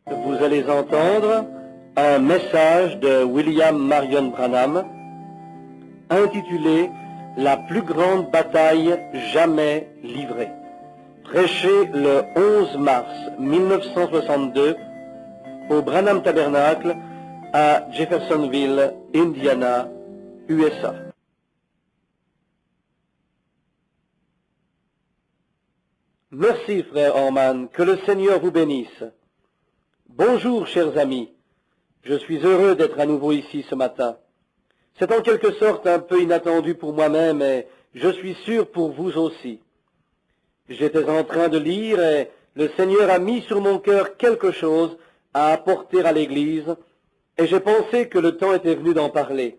Vous allez entendre un message de William Marion Branham intitulé « La plus grande bataille jamais livrée », prêché le 11 mars 1962 au Branham Tabernacle à Jeffersonville, Indiana, USA. Merci, frère Orman, que le Seigneur vous bénisse. Bonjour, chers amis. Je suis heureux d'être à nouveau ici ce matin. C'est en quelque sorte un peu inattendu pour moi-même et je suis sûr pour vous aussi. J'étais en train de lire et le Seigneur a mis sur mon cœur quelque chose à apporter à l'Église et j'ai pensé que le temps était venu d'en parler.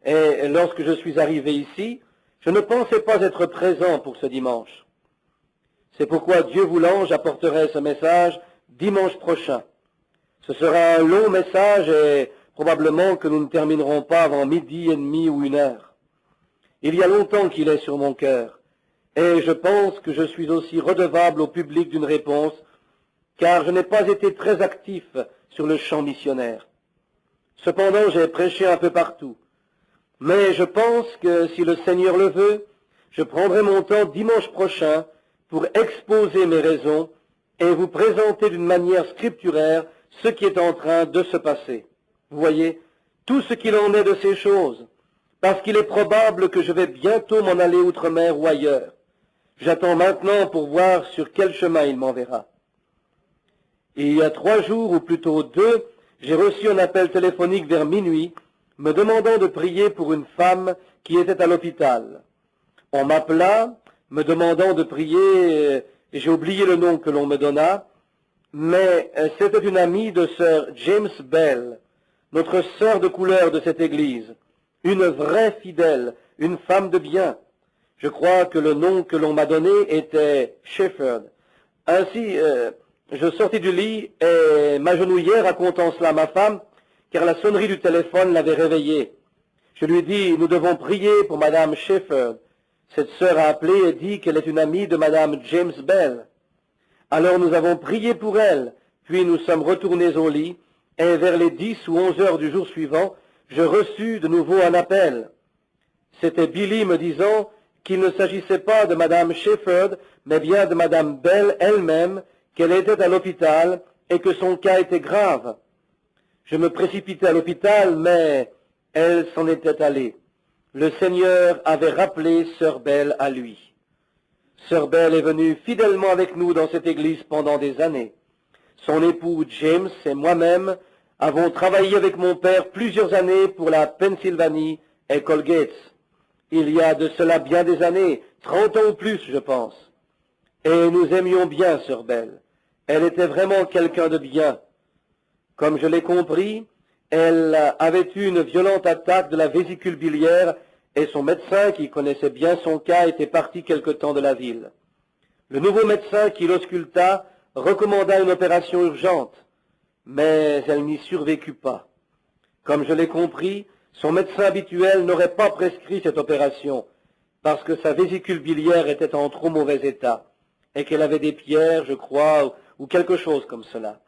Et lorsque je suis arrivé ici, je ne pensais pas être présent pour ce dimanche. C'est pourquoi Dieu voulant, j'apporterai ce message dimanche prochain. Ce sera un long message et probablement que nous ne terminerons pas avant 12h30 ou 1h. Il y a longtemps qu'il est sur mon cœur et je pense que je suis aussi redevable au public d'une réponse car je n'ai pas été très actif sur le champ missionnaire. Cependant, j'ai prêché un peu partout. Mais je pense que si le Seigneur le veut, je prendrai mon temps dimanche prochain pour exposer mes raisons et vous présenter d'une manière scripturaire ce qui est en train de se passer. Vous voyez, tout ce qu'il en est de ces choses, parce qu'il est probable que je vais bientôt m'en aller outre-mer ou ailleurs. J'attends maintenant pour voir sur quel chemin il m'enverra. Il y a 3 jours, ou plutôt 2, j'ai reçu un appel téléphonique vers minuit, me demandant de prier pour une femme qui était à l'hôpital. On m'appela, me demandant de prier, et j'ai oublié le nom que l'on me donna, mais c'était une amie de sœur James Bell, notre sœur de couleur de cette église, une vraie fidèle, une femme de bien. Je crois que le nom que l'on m'a donné était Shepherd. Ainsi, je sortis du lit et m'agenouillai racontant cela à ma femme, car la sonnerie du téléphone l'avait réveillée. Je lui dis, nous devons prier pour Madame Shepherd. Cette sœur a appelé et dit qu'elle est une amie de Madame James Bell. Alors nous avons prié pour elle, puis nous sommes retournés au lit, et vers les 10 ou 11 heures du jour suivant, je reçus de nouveau un appel. C'était Billy me disant qu'il ne s'agissait pas de Madame Shepherd, mais bien de Madame Bell elle-même, qu'elle était à l'hôpital et que son cas était grave. Je me précipitai à l'hôpital, mais elle s'en était allée. Le Seigneur avait rappelé Sœur Bell à lui. Sœur Bell est venue fidèlement avec nous dans cette église pendant des années. Son époux James et moi-même avons travaillé avec mon père plusieurs années pour la Pennsylvanie et Colgate. Il y a de cela bien des années, 30 ans ou plus, je pense. Et nous aimions bien Sœur Bell. Elle était vraiment quelqu'un de bien. Comme je l'ai compris, elle avait eu une violente attaque de la vésicule biliaire et son médecin, qui connaissait bien son cas, était parti quelque temps de la ville. Le nouveau médecin qui l'ausculta recommanda une opération urgente, mais elle n'y survécut pas. Comme je l'ai compris, son médecin habituel n'aurait pas prescrit cette opération, parce que sa vésicule biliaire était en trop mauvais état, et qu'elle avait des pierres, je crois, ou quelque chose comme cela.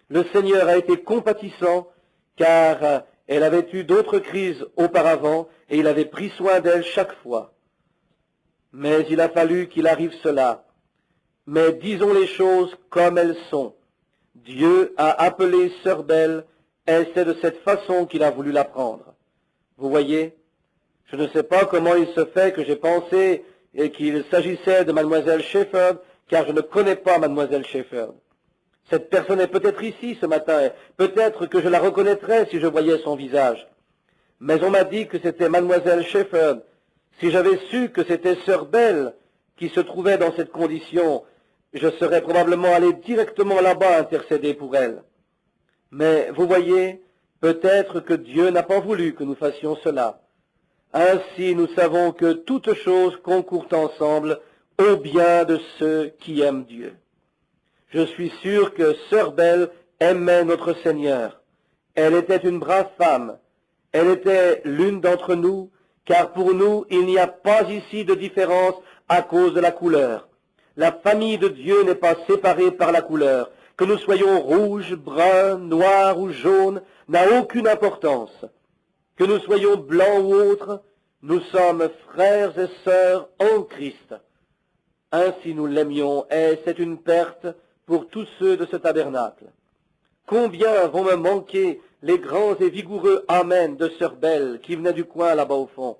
Le Seigneur a été compatissant, car elle avait eu d'autres crises auparavant, et il avait pris soin d'elle chaque fois. Mais il a fallu qu'il arrive cela. Mais disons les choses comme elles sont. Dieu a appelé Sœur Bell, et c'est de cette façon qu'il a voulu la prendre. Vous voyez, je ne sais pas comment il se fait que j'ai pensé qu'il s'agissait de Mademoiselle Shepherd, car je ne connais pas Mademoiselle Shepherd. Cette personne est peut-être ici ce matin, et peut-être que je la reconnaîtrais si je voyais son visage. Mais on m'a dit que c'était Mademoiselle Shepherd. Si j'avais su que c'était Sœur Bell qui se trouvait dans cette condition, je serais probablement allé directement là-bas intercéder pour elle. Mais vous voyez, peut-être que Dieu n'a pas voulu que nous fassions cela. Ainsi, nous savons que toutes choses concourent ensemble au bien de ceux qui aiment Dieu. Je suis sûr que Sœur Bell aimait notre Seigneur. Elle était une brave femme. Elle était l'une d'entre nous, car pour nous, il n'y a pas ici de différence à cause de la couleur. La famille de Dieu n'est pas séparée par la couleur, Que nous soyons rouges, bruns, noirs ou jaunes n'a aucune importance. Que nous soyons blancs ou autres, nous sommes frères et sœurs en Christ. Ainsi nous l'aimions, et c'est une perte pour tous ceux de ce tabernacle. Combien vont me manquer les grands et vigoureux Amen de Sœur Belle qui venait du coin là-bas au fond.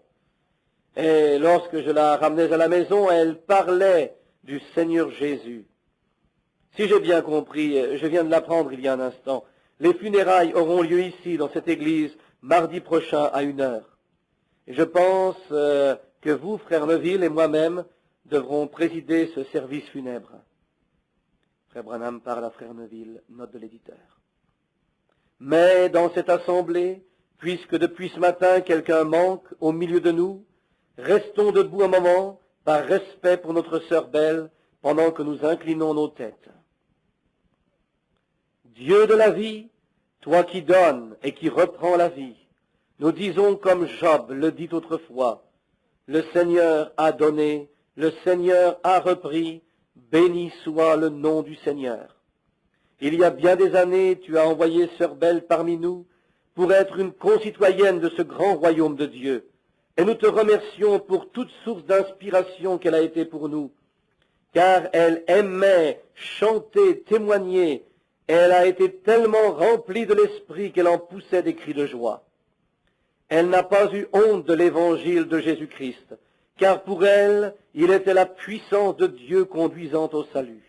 Et lorsque je la ramenais à la maison, elle parlait du Seigneur Jésus. Si j'ai bien compris, je viens de l'apprendre il y a un instant, les funérailles auront lieu ici, dans cette église, mardi prochain à 1h. Et je pense que vous, frère Neville et moi-même, devrons présider ce service funèbre. Frère Branham parle à frère Neville, note de l'éditeur. Mais dans cette assemblée, puisque depuis ce matin quelqu'un manque au milieu de nous, restons debout un moment, par respect pour notre sœur Belle, pendant que nous inclinons nos têtes. Dieu de la vie, toi qui donnes et qui reprends la vie, nous disons comme Job le dit autrefois, le Seigneur a donné, le Seigneur a repris, béni soit le nom du Seigneur. Il y a bien des années, tu as envoyé Sœur Belle parmi nous pour être une concitoyenne de ce grand royaume de Dieu. Et nous te remercions pour toute source d'inspiration qu'elle a été pour nous, car elle aimait chanter, témoigner, et elle a été tellement remplie de l'esprit qu'elle en poussait des cris de joie. Elle n'a pas eu honte de l'évangile de Jésus-Christ, car pour elle, il était la puissance de Dieu conduisant au salut.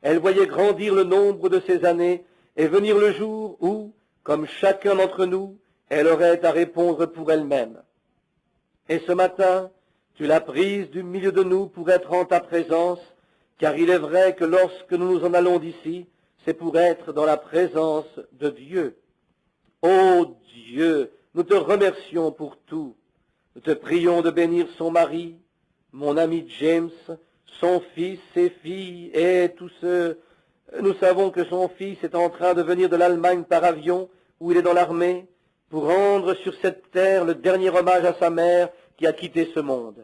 Elle voyait grandir le nombre de ses années et venir le jour où, comme chacun d'entre nous, elle aurait à répondre pour elle-même. Et ce matin, tu l'as prise du milieu de nous pour être en ta présence, car il est vrai que lorsque nous nous en allons d'ici, c'est pour être dans la présence de Dieu. Ô Dieu, nous te remercions pour tout. Nous te prions de bénir son mari, mon ami James, son fils, ses filles et tous ceux. Nous savons que son fils est en train de venir de l'Allemagne par avion, où il est dans l'armée, pour rendre sur cette terre le dernier hommage à sa mère qui a quitté ce monde.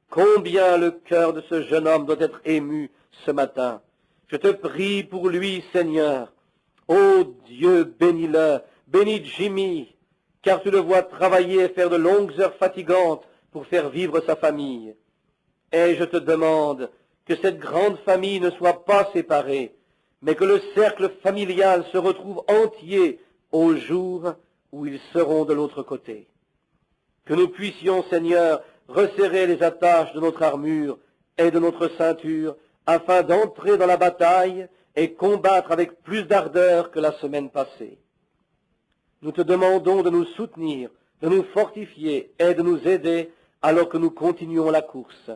Combien le cœur de ce jeune homme doit être ému ce matin. Je te prie pour lui, Seigneur. Ô Dieu, bénis-le, bénis Jimmy, car tu le vois travailler et faire de longues heures fatigantes pour faire vivre sa famille. Et je te demande que cette grande famille ne soit pas séparée, mais que le cercle familial se retrouve entier au jour où ils seront de l'autre côté. Que nous puissions, Seigneur, resserrer les attaches de notre armure et de notre ceinture, afin d'entrer dans la bataille et combattre avec plus d'ardeur que la semaine passée. Nous te demandons de nous soutenir, de nous fortifier et de nous aider alors que nous continuons la course,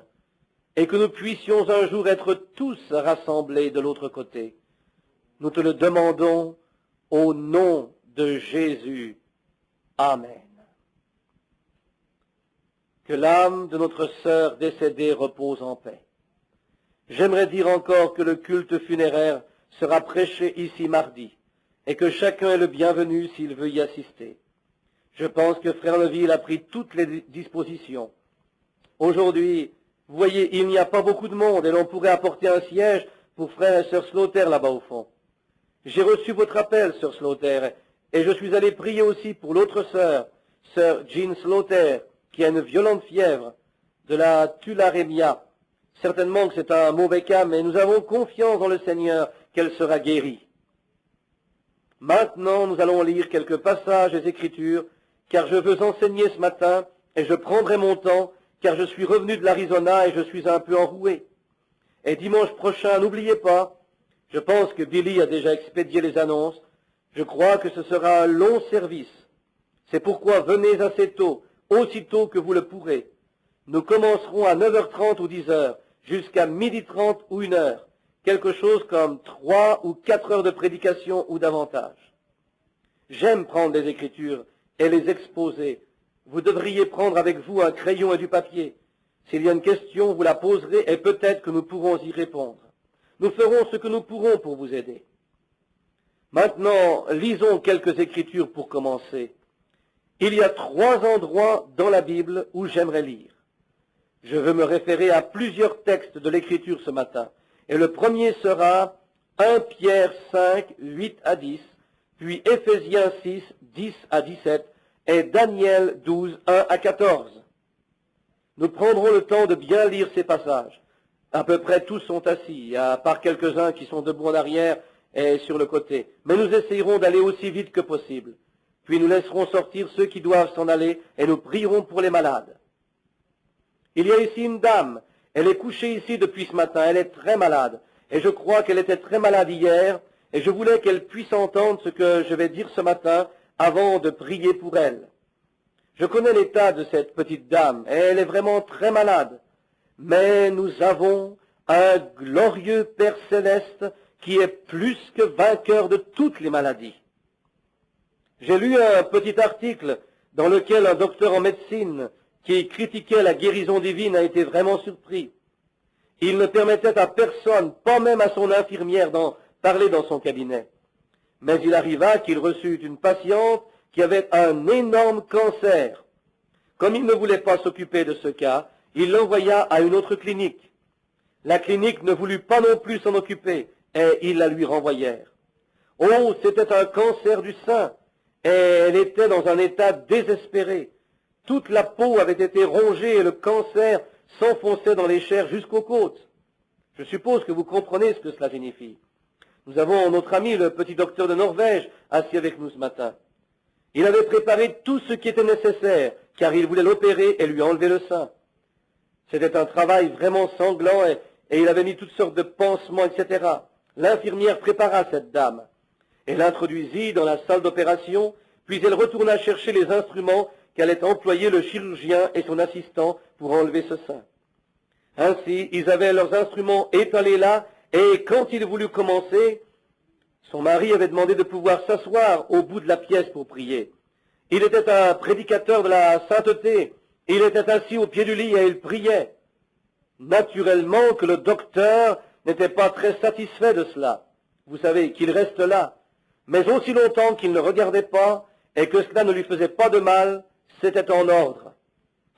et que nous puissions un jour être tous rassemblés de l'autre côté. Nous te le demandons au nom de Jésus. Amen. Que l'âme de notre sœur décédée repose en paix. J'aimerais dire encore que le culte funéraire sera prêché ici mardi, et que chacun est le bienvenu s'il veut y assister. Je pense que Frère Neville a pris toutes les dispositions. Aujourd'hui, vous voyez, il n'y a pas beaucoup de monde, et l'on pourrait apporter un siège pour Frère et Sœur Slaughter là-bas au fond. J'ai reçu votre appel, Sœur Slaughter, et je suis allé prier aussi pour l'autre sœur, Sœur Jean Slaughter, qui a une violente fièvre de la tularemia. Certainement que c'est un mauvais cas, mais nous avons confiance dans le Seigneur qu'elle sera guérie. Maintenant, nous allons lire quelques passages des Écritures, car je veux enseigner ce matin, et je prendrai mon temps, car je suis revenu de l'Arizona et je suis un peu enroué. Et dimanche prochain, n'oubliez pas, je pense que Billy a déjà expédié les annonces, je crois que ce sera un long service. C'est pourquoi venez assez tôt, aussitôt que vous le pourrez. Nous commencerons à 9h30 ou 10h, jusqu'à 12h30 ou 1h, quelque chose comme 3 ou 4 heures de prédication ou davantage. J'aime prendre les Écritures et les exposer. Vous devriez prendre avec vous un crayon et du papier. S'il y a une question, vous la poserez et peut-être que nous pourrons y répondre. Nous ferons ce que nous pourrons pour vous aider. Maintenant, lisons quelques Écritures pour commencer. Il y a 3 endroits dans la Bible où j'aimerais lire. Je veux me référer à plusieurs textes de l'Écriture ce matin. Et le premier sera 1 Pierre 5, 8 à 10, puis Éphésiens 6, 10 à 17, et Daniel 12, 1 à 14. Nous prendrons le temps de bien lire ces passages. À peu près tous sont assis, à part quelques-uns qui sont debout en arrière et sur le côté. Mais nous essayerons d'aller aussi vite que possible. Puis nous laisserons sortir ceux qui doivent s'en aller et nous prierons pour les malades. Il y a ici une dame. Elle est couchée ici depuis ce matin. Elle est très malade. Et je crois qu'elle était très malade hier. Et je voulais qu'elle puisse entendre ce que je vais dire ce matin avant de prier pour elle. Je connais l'état de cette petite dame. Et elle est vraiment très malade. Mais nous avons un glorieux Père céleste qui est plus que vainqueur de toutes les maladies. J'ai lu un petit article dans lequel un docteur en médecine qui critiquait la guérison divine a été vraiment surpris. Il ne permettait à personne, pas même à son infirmière, d'en parler dans son cabinet. Mais il arriva qu'il reçut une patiente qui avait un énorme cancer. Comme il ne voulait pas s'occuper de ce cas, il l'envoya à une autre clinique. La clinique ne voulut pas non plus s'en occuper, et ils la lui renvoyèrent. Oh, c'était un cancer du sein, et elle était dans un état désespéré. Toute la peau avait été rongée et le cancer s'enfonçait dans les chairs jusqu'aux côtes. Je suppose que vous comprenez ce que cela signifie. Nous avons notre ami, le petit docteur de Norvège, assis avec nous ce matin. Il avait préparé tout ce qui était nécessaire, car il voulait l'opérer et lui enlever le sein. C'était un travail vraiment sanglant et il avait mis toutes sortes de pansements, etc. L'infirmière prépara cette dame. Elle l'introduisit dans la salle d'opération, puis elle retourna chercher les instruments qu'allait employer le chirurgien et son assistant pour enlever ce sein. Ainsi, ils avaient leurs instruments étalés là, et quand il voulut commencer, son mari avait demandé de pouvoir s'asseoir au bout de la pièce pour prier. Il était un prédicateur de la sainteté. Il était assis au pied du lit et il priait. Naturellement que le docteur n'était pas très satisfait de cela. Vous savez, qu'il reste là. Mais aussi longtemps qu'il ne regardait pas et que cela ne lui faisait pas de mal, c'était en ordre.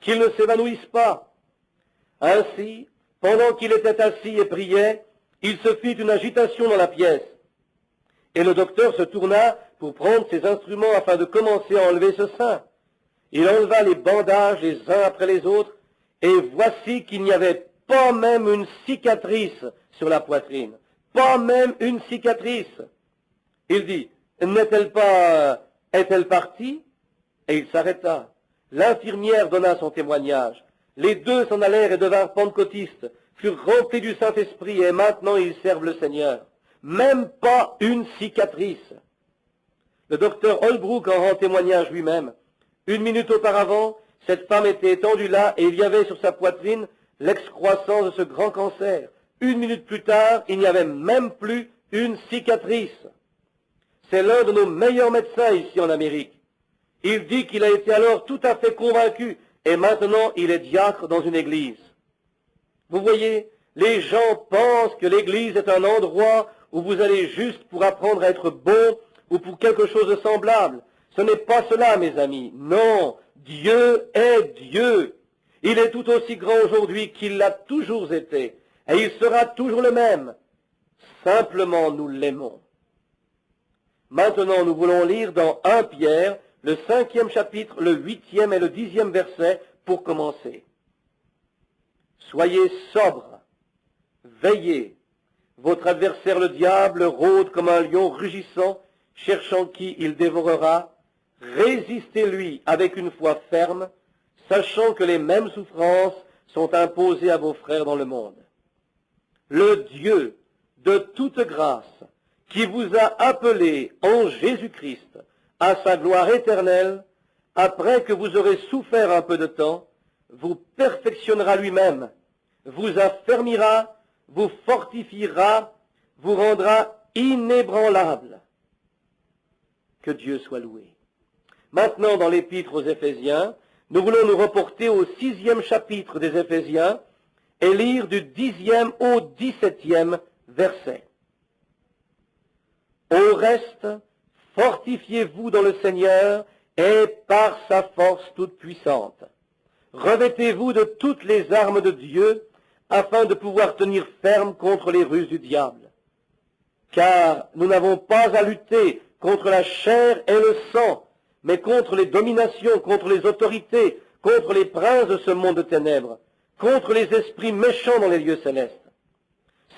Qu'il ne s'évanouisse pas. Ainsi, pendant qu'il était assis et priait, il se fit une agitation dans la pièce. Et le docteur se tourna pour prendre ses instruments afin de commencer à enlever ce sein. Il enleva les bandages les uns après les autres, et voici qu'il n'y avait pas même une cicatrice sur la poitrine. Pas même une cicatrice. Il dit, est-elle partie? Et il s'arrêta. L'infirmière donna son témoignage. Les deux s'en allèrent et devinrent pentecôtistes, furent remplis du Saint-Esprit, et maintenant ils servent le Seigneur. Même pas une cicatrice. Le docteur Holbrook en rend témoignage lui-même. 1 minute auparavant, cette femme était étendue là et il y avait sur sa poitrine l'excroissance de ce grand cancer. 1 minute plus tard, il n'y avait même plus une cicatrice. C'est l'un de nos meilleurs médecins ici en Amérique. Il dit qu'il a été alors tout à fait convaincu et maintenant il est diacre dans une église. Vous voyez, les gens pensent que l'église est un endroit où vous allez juste pour apprendre à être bon ou pour quelque chose de semblable. Ce n'est pas cela, mes amis. Non, Dieu est Dieu. Il est tout aussi grand aujourd'hui qu'il l'a toujours été. Et il sera toujours le même. Simplement, nous l'aimons. Maintenant, nous voulons lire dans 1 Pierre, le 5e chapitre, le 8e et le 10e verset pour commencer. Soyez sobres, veillez. Votre adversaire le diable rôde comme un lion rugissant, cherchant qui il dévorera. Résistez-lui avec une foi ferme, sachant que les mêmes souffrances sont imposées à vos frères dans le monde. Le Dieu de toute grâce, qui vous a appelés en Jésus-Christ à sa gloire éternelle, après que vous aurez souffert un peu de temps, vous perfectionnera lui-même, vous affermira, vous fortifiera, vous rendra inébranlable. Que Dieu soit loué. Maintenant, dans l'épître aux Éphésiens, nous voulons nous reporter au 6e chapitre des Éphésiens et lire du 10e au 17e verset. Au reste, fortifiez-vous dans le Seigneur et par sa force toute puissante. Revêtez-vous de toutes les armes de Dieu afin de pouvoir tenir ferme contre les ruses du diable. car nous n'avons pas à lutter contre la chair et le sang, mais contre les dominations, contre les autorités, contre les princes de ce monde de ténèbres, contre les esprits méchants dans les lieux célestes.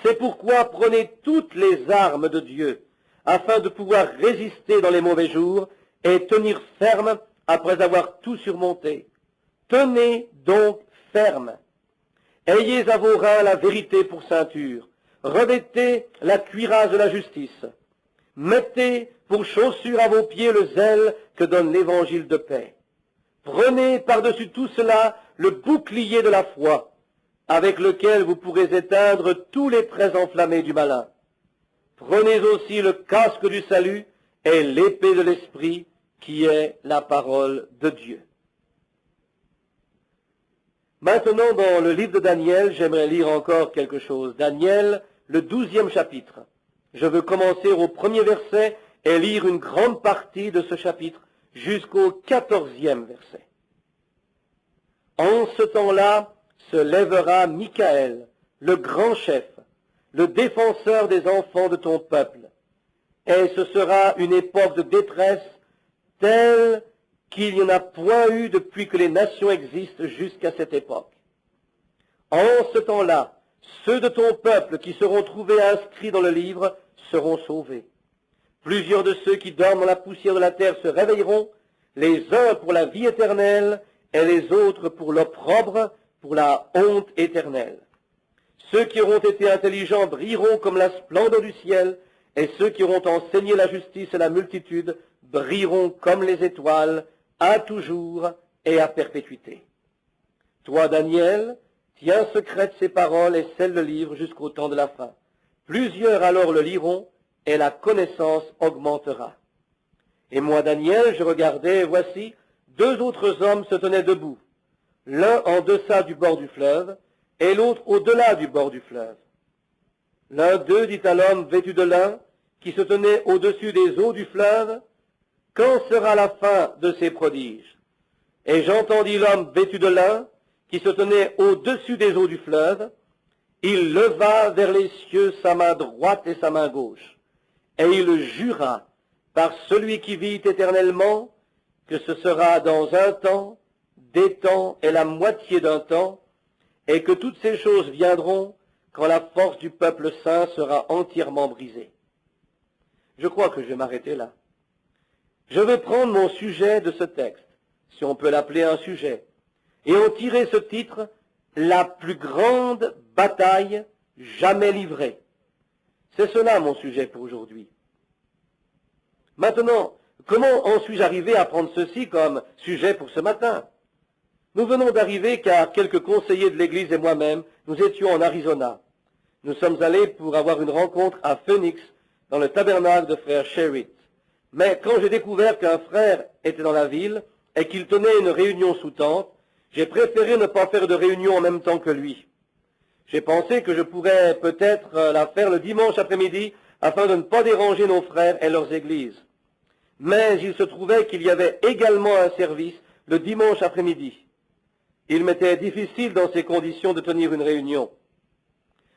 C'est pourquoi prenez toutes les armes de Dieu, afin de pouvoir résister dans les mauvais jours et tenir ferme après avoir tout surmonté. Tenez donc ferme. Ayez à vos reins la vérité pour ceinture. Revêtez la cuirasse de la justice. Mettez pour chaussure à vos pieds le zèle que donne l'évangile de paix. Prenez par-dessus tout cela le bouclier de la foi, avec lequel vous pourrez éteindre tous les traits enflammés du malin. Prenez aussi le casque du salut et l'épée de l'esprit, qui est la parole de Dieu. Maintenant, dans le livre de Daniel, j'aimerais lire encore quelque chose. Daniel, le 12e chapitre. Je veux commencer au premier verset et lire une grande partie de ce chapitre jusqu'au 14e verset. En ce temps-là se lèvera Michaël, le grand chef, le défenseur des enfants de ton peuple. Et ce sera une époque de détresse telle qu'il n'y en a point eu depuis que les nations existent jusqu'à cette époque. En ce temps-là, ceux de ton peuple qui seront trouvés inscrits dans le livre seront sauvés. Plusieurs de ceux qui dorment dans la poussière de la terre se réveilleront, les uns pour la vie éternelle et les autres pour l'opprobre, pour la honte éternelle. Ceux qui auront été intelligents brilleront comme la splendeur du ciel, et ceux qui auront enseigné la justice et la multitude brilleront comme les étoiles, à toujours et à perpétuité. Toi, Daniel, tiens secrète ces paroles et scelle le livre jusqu'au temps de la fin. Plusieurs alors le liront, et la connaissance augmentera. Et moi, Daniel, je regardais, et voici, deux autres hommes se tenaient debout, l'un en deçà du bord du fleuve, et l'autre au-delà du bord du fleuve. L'un d'eux dit à l'homme vêtu de lin, qui se tenait au-dessus des eaux du fleuve, « Quand sera la fin de ces prodiges ?» Et j'entendis l'homme vêtu de lin, qui se tenait au-dessus des eaux du fleuve. Il leva vers les cieux sa main droite et sa main gauche, et il jura par celui qui vit éternellement que ce sera dans un temps, des temps et la moitié d'un temps, et que toutes ces choses viendront quand la force du peuple saint sera entièrement brisée. Je crois que je vais m'arrêter là. Je vais prendre mon sujet de ce texte, si on peut l'appeler un sujet, et en tirer ce titre, « La plus grande bataille jamais livrée ». C'est cela mon sujet pour aujourd'hui. Maintenant, comment en suis-je arrivé à prendre ceci comme sujet pour ce matin? Nous venons d'arriver car quelques conseillers de l'Église et moi-même, nous étions en Arizona. Nous sommes allés pour avoir une rencontre à Phoenix, dans le tabernacle de frère Sherritt. Mais quand j'ai découvert qu'un frère était dans la ville et qu'il tenait une réunion sous tente, j'ai préféré ne pas faire de réunion en même temps que lui. J'ai pensé que je pourrais peut-être la faire le dimanche après-midi afin de ne pas déranger nos frères et leurs églises. Mais il se trouvait qu'il y avait également un service le dimanche après-midi. Il m'était difficile dans ces conditions de tenir une réunion.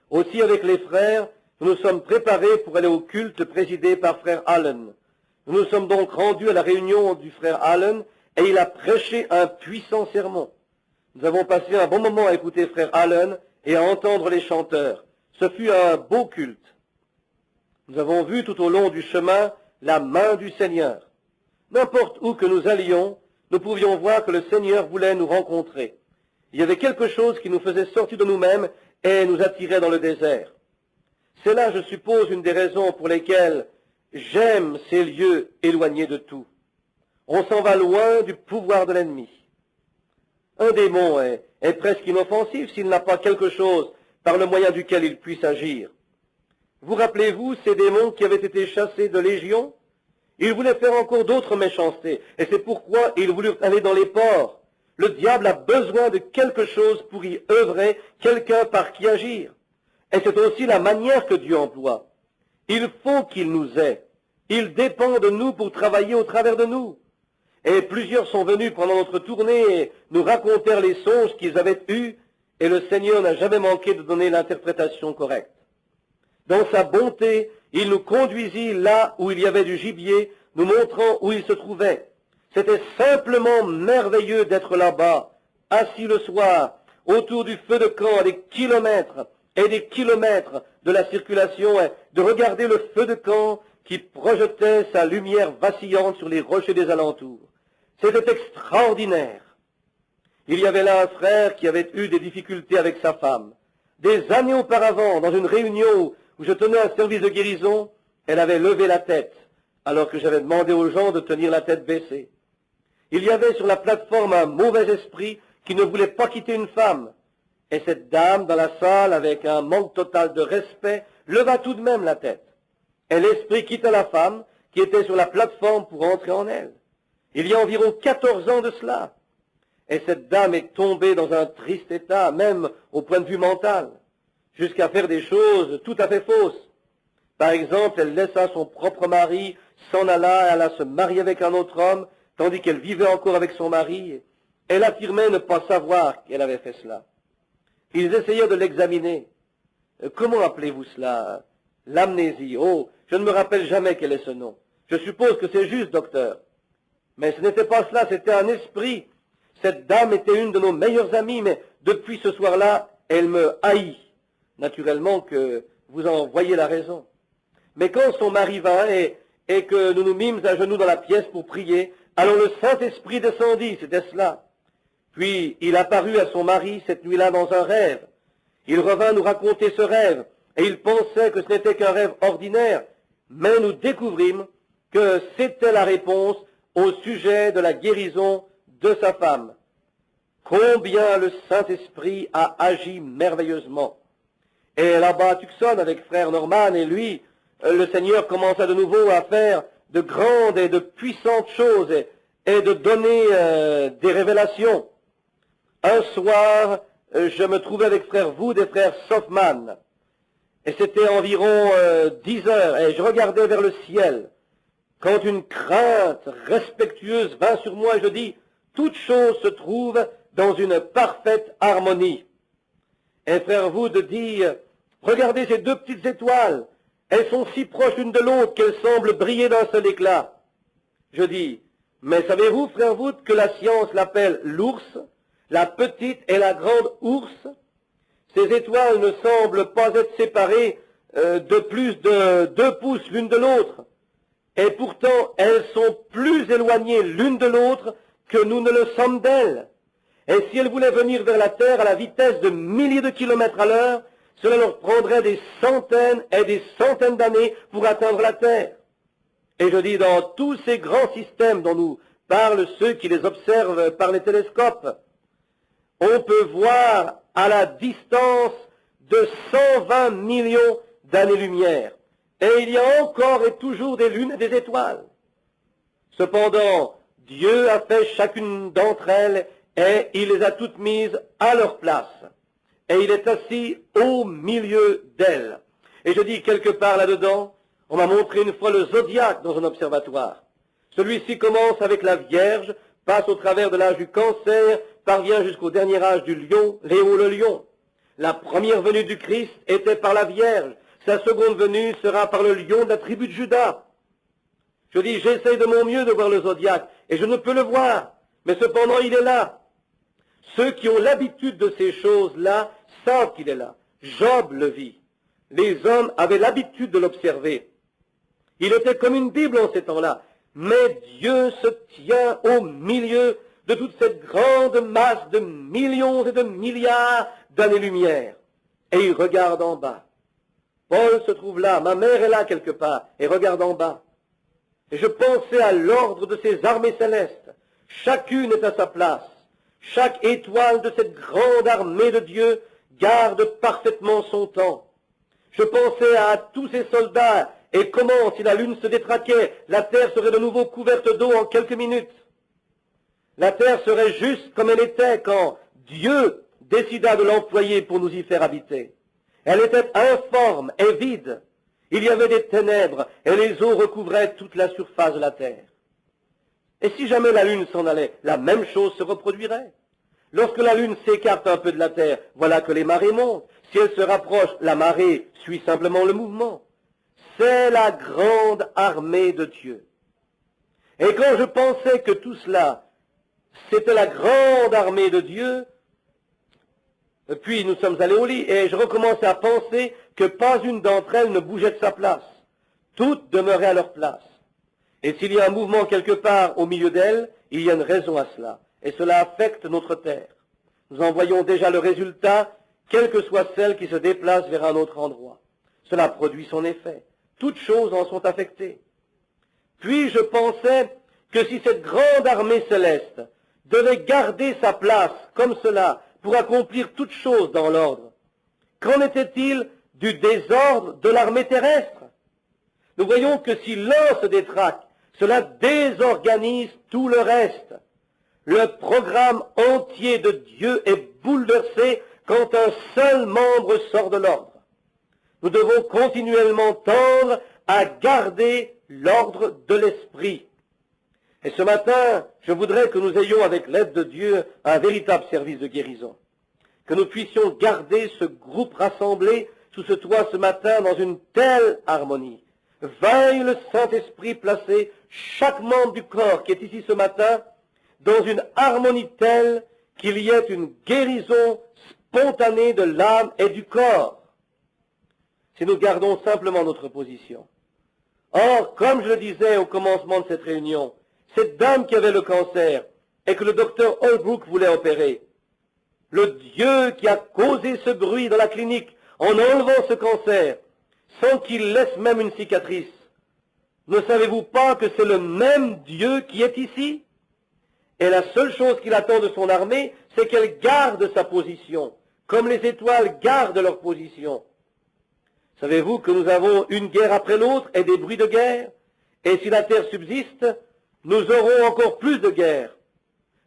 Aussi avec les frères, nous nous sommes préparés pour aller au culte présidé par frère Allen. Nous nous sommes donc rendus à la réunion du frère Allen et il a prêché un puissant sermon. Nous avons passé un bon moment à écouter frère Allen et à entendre les chanteurs. Ce fut un beau culte. Nous avons vu tout au long du chemin la main du Seigneur. N'importe où que nous allions, nous pouvions voir que le Seigneur voulait nous rencontrer. Il y avait quelque chose qui nous faisait sortir de nous-mêmes et nous attirait dans le désert. C'est là, je suppose, une des raisons pour lesquelles j'aime ces lieux éloignés de tout. On s'en va loin du pouvoir de l'ennemi. Un démon est presque inoffensif s'il n'a pas quelque chose par le moyen duquel il puisse agir. Vous rappelez-vous ces démons qui avaient été chassés de Légion? Ils voulaient faire encore d'autres méchancetés, et c'est pourquoi ils voulurent aller dans les ports. Le diable a besoin de quelque chose pour y œuvrer, quelqu'un par qui agir. Et c'est aussi la manière que Dieu emploie. Il faut qu'il nous ait. Il dépend de nous pour travailler au travers de nous. Et plusieurs sont venus pendant notre tournée et nous racontèrent les songes qu'ils avaient eus, et le Seigneur n'a jamais manqué de donner l'interprétation correcte. Dans sa bonté, il nous conduisit là où il y avait du gibier, nous montrant où il se trouvait. C'était simplement merveilleux d'être là-bas, assis le soir, autour du feu de camp à des kilomètres et des kilomètres de la circulation, et de regarder le feu de camp qui projetait sa lumière vacillante sur les rochers des alentours. C'était extraordinaire. Il y avait là un frère qui avait eu des difficultés avec sa femme. Des années auparavant, dans une réunion où je tenais un service de guérison, elle avait levé la tête, alors que j'avais demandé aux gens de tenir la tête baissée. Il y avait sur la plateforme un mauvais esprit qui ne voulait pas quitter une femme. Et cette dame, dans la salle, avec un manque total de respect, leva tout de même la tête. Et l'esprit quitta la femme, qui était sur la plateforme pour entrer en elle. Il y a environ 14 ans de cela. Et cette dame est tombée dans un triste état, même au point de vue mental, jusqu'à faire des choses tout à fait fausses. Par exemple, elle laissa son propre mari, s'en alla se marier avec un autre homme, tandis qu'elle vivait encore avec son mari. Elle affirmait ne pas savoir qu'elle avait fait cela. Ils essayèrent de l'examiner. Comment appelez-vous cela? L'amnésie. Oh, je ne me rappelle jamais quel est ce nom. Je suppose que c'est juste, docteur. Mais ce n'était pas cela, c'était un esprit. Cette dame était une de nos meilleures amies, mais depuis ce soir-là, elle me haït. Naturellement que vous en voyez la raison. Mais quand son mari vint et que nous nous mîmes à genoux dans la pièce pour prier, alors le Saint-Esprit descendit, c'était cela. Puis il apparut à son mari cette nuit-là dans un rêve. Il revint nous raconter ce rêve, et il pensait que ce n'était qu'un rêve ordinaire, mais nous découvrîmes que c'était la réponse au sujet de la guérison de sa femme. Combien le Saint-Esprit a agi merveilleusement. Et là-bas à Tucson, avec frère Norman et lui, le Seigneur commença de nouveau à faire de grandes et de puissantes choses et de donner des révélations. Un soir, je me trouvais avec frère Wood et frère Softman. Et c'était environ 10 heures, et je regardais vers le ciel, quand une crainte respectueuse vint sur moi, et je dis, toute chose se trouve dans une parfaite harmonie. Et frère Wood dit, regardez ces deux petites étoiles, elles sont si proches l'une de l'autre qu'elles semblent briller d'un seul éclat. Je dis, mais savez-vous, frère Wood, que la science l'appelle l'ours, la petite et la grande ours? Ces étoiles ne semblent pas être séparées de plus de 2 pouces l'une de l'autre. Et pourtant, elles sont plus éloignées l'une de l'autre que nous ne le sommes d'elles. Et si elles voulaient venir vers la Terre à la vitesse de milliers de kilomètres à l'heure, cela leur prendrait des centaines et des centaines d'années pour atteindre la Terre. Et je dis, dans tous ces grands systèmes dont nous parlent ceux qui les observent par les télescopes, on peut voir à la distance de 120 millions d'années-lumière. Et il y a encore et toujours des lunes et des étoiles. Cependant, Dieu a fait chacune d'entre elles et il les a toutes mises à leur place. Et il est assis au milieu d'elles. Et je dis quelque part là-dedans, on m'a montré une fois le zodiaque dans un observatoire. Celui-ci commence avec la Vierge, passe au travers de l'âge du Cancer, parvient jusqu'au dernier âge du Lion, Léo le Lion. La première venue du Christ était par la Vierge. Sa seconde venue sera par le Lion de la tribu de Juda. Je dis, j'essaie de mon mieux de voir le zodiaque, et je ne peux le voir, mais cependant il est là. Ceux qui ont l'habitude de ces choses-là savent qu'il est là. Job le vit. Les hommes avaient l'habitude de l'observer. Il était comme une Bible en ces temps-là. Mais Dieu se tient au milieu de toute cette grande masse de millions et de milliards d'années-lumière. Et il regarde en bas. Paul se trouve là, ma mère est là quelque part, et regarde en bas. Et je pensais à l'ordre de ces armées célestes. Chacune est à sa place. Chaque étoile de cette grande armée de Dieu garde parfaitement son temps. Je pensais à tous ces soldats et comment, si la lune se détraquait, la terre serait de nouveau couverte d'eau en quelques minutes. La terre serait juste comme elle était quand Dieu décida de l'employer pour nous y faire habiter. Elle était informe et vide. Il y avait des ténèbres et les eaux recouvraient toute la surface de la terre. Et si jamais la lune s'en allait, la même chose se reproduirait. Lorsque la lune s'écarte un peu de la terre, voilà que les marées montent. Si elle se rapproche, la marée suit simplement le mouvement. c'est la grande armée de Dieu. Et quand je pensais que tout cela, c'était la grande armée de Dieu, puis nous sommes allés au lit et je recommençais à penser que pas une d'entre elles ne bougeait de sa place. Toutes demeuraient à leur place. Et s'il y a un mouvement quelque part au milieu d'elles, il y a une raison à cela. Et cela affecte notre terre. Nous en voyons déjà le résultat, quelle que soit celle qui se déplace vers un autre endroit. Cela produit son effet. Toutes choses en sont affectées. Puis je pensais que si cette grande armée céleste devait garder sa place comme cela pour accomplir toutes choses dans l'ordre, qu'en était-il du désordre de l'armée terrestre? Nous voyons que si l'un se détraque, cela désorganise tout le reste. Le programme entier de Dieu est bouleversé quand un seul membre sort de l'ordre. Nous devons continuellement tendre à garder l'ordre de l'esprit. Et ce matin, je voudrais que nous ayons, avec l'aide de Dieu, un véritable service de guérison. Que nous puissions garder ce groupe rassemblé sous ce toit ce matin dans une telle harmonie. Veuille le Saint-Esprit placer chaque membre du corps qui est ici ce matin dans une harmonie telle qu'il y ait une guérison spontanée de l'âme et du corps. Si nous gardons simplement notre position. Or, comme je le disais au commencement de cette réunion, cette dame qui avait le cancer et que le docteur Holbrook voulait opérer, le Dieu qui a causé ce bruit dans la clinique en enlevant ce cancer, sans qu'il laisse même une cicatrice, ne savez-vous pas que c'est le même Dieu qui est ici? Et la seule chose qu'il attend de son armée, c'est qu'elle garde sa position, comme les étoiles gardent leur position. Savez-vous que nous avons une guerre après l'autre et des bruits de guerre? Et si la terre subsiste, nous aurons encore plus de guerres.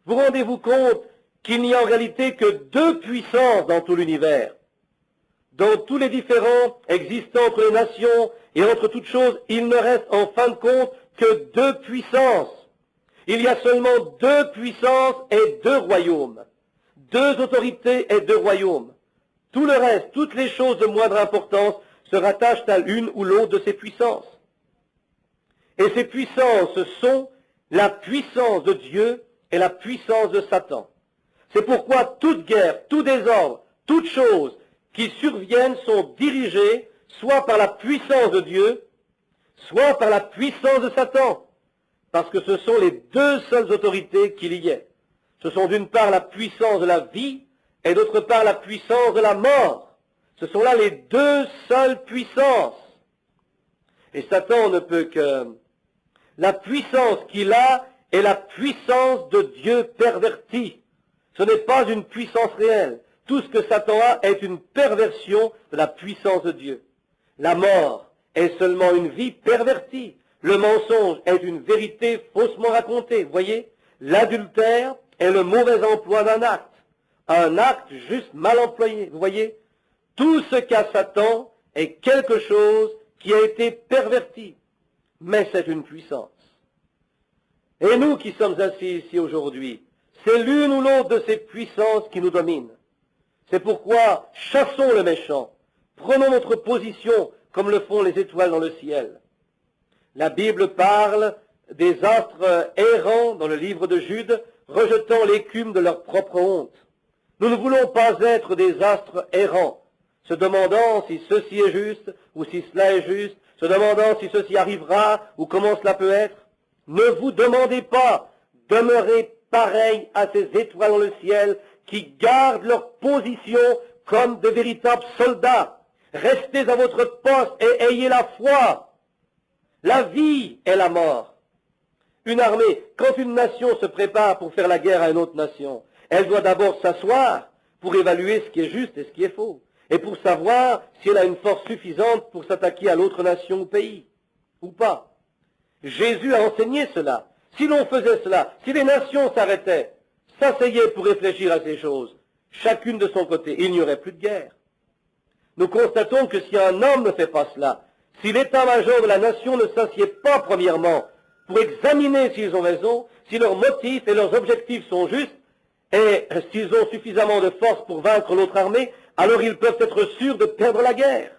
Vous rendez-vous compte qu'il n'y a en réalité que deux puissances dans tout l'univers? Dans tous les différends existants entre les nations et entre toutes choses, il ne reste en fin de compte que deux puissances. Il y a seulement deux puissances et deux royaumes. Deux autorités et deux royaumes. Tout le reste, toutes les choses de moindre importance, se rattachent à l'une ou l'autre de ces puissances. Et ces puissances sont la puissance de Dieu et la puissance de Satan. C'est pourquoi toute guerre, tout désordre, toute chose qui surviennent sont dirigées soit par la puissance de Dieu, soit par la puissance de Satan, parce que ce sont les deux seules autorités qu'il y ait. Ce sont d'une part la puissance de la vie et d'autre part la puissance de la mort. Ce sont là les deux seules puissances. Et Satan ne peut que... La puissance qu'il a est la puissance de Dieu pervertie. Ce n'est pas une puissance réelle. Tout ce que Satan a est une perversion de la puissance de Dieu. La mort est seulement une vie pervertie. Le mensonge est une vérité faussement racontée. Vous voyez, l'adultère est le mauvais emploi d'un acte. Un acte juste mal employé. Vous voyez, tout ce qu'a Satan est quelque chose qui a été perverti. Mais c'est une puissance. Et nous qui sommes assis ici aujourd'hui, c'est l'une ou l'autre de ces puissances qui nous dominent. C'est pourquoi chassons le méchant, prenons notre position comme le font les étoiles dans le ciel. La Bible parle des astres errants dans le livre de Jude, rejetant l'écume de leur propre honte. Nous ne voulons pas être des astres errants, se demandant si ceci est juste ou si cela est juste, se demandant si ceci arrivera ou comment cela peut être. Ne vous demandez pas, demeurez pareil à ces étoiles dans le ciel qui gardent leur position comme de véritables soldats. Restez à votre poste et ayez la foi. La vie et la mort. Une armée, quand une nation se prépare pour faire la guerre à une autre nation, elle doit d'abord s'asseoir pour évaluer ce qui est juste et ce qui est faux, et pour savoir si elle a une force suffisante pour s'attaquer à l'autre nation ou pays, ou pas. Jésus a enseigné cela. Si l'on faisait cela, si les nations s'arrêtaient, s'asseyaient pour réfléchir à ces choses, chacune de son côté, il n'y aurait plus de guerre. Nous constatons que si un homme ne fait pas cela, si l'état-major de la nation ne s'assied pas premièrement pour examiner s'ils ont raison, si leurs motifs et leurs objectifs sont justes, et s'ils ont suffisamment de force pour vaincre l'autre armée, alors ils peuvent être sûrs de perdre la guerre.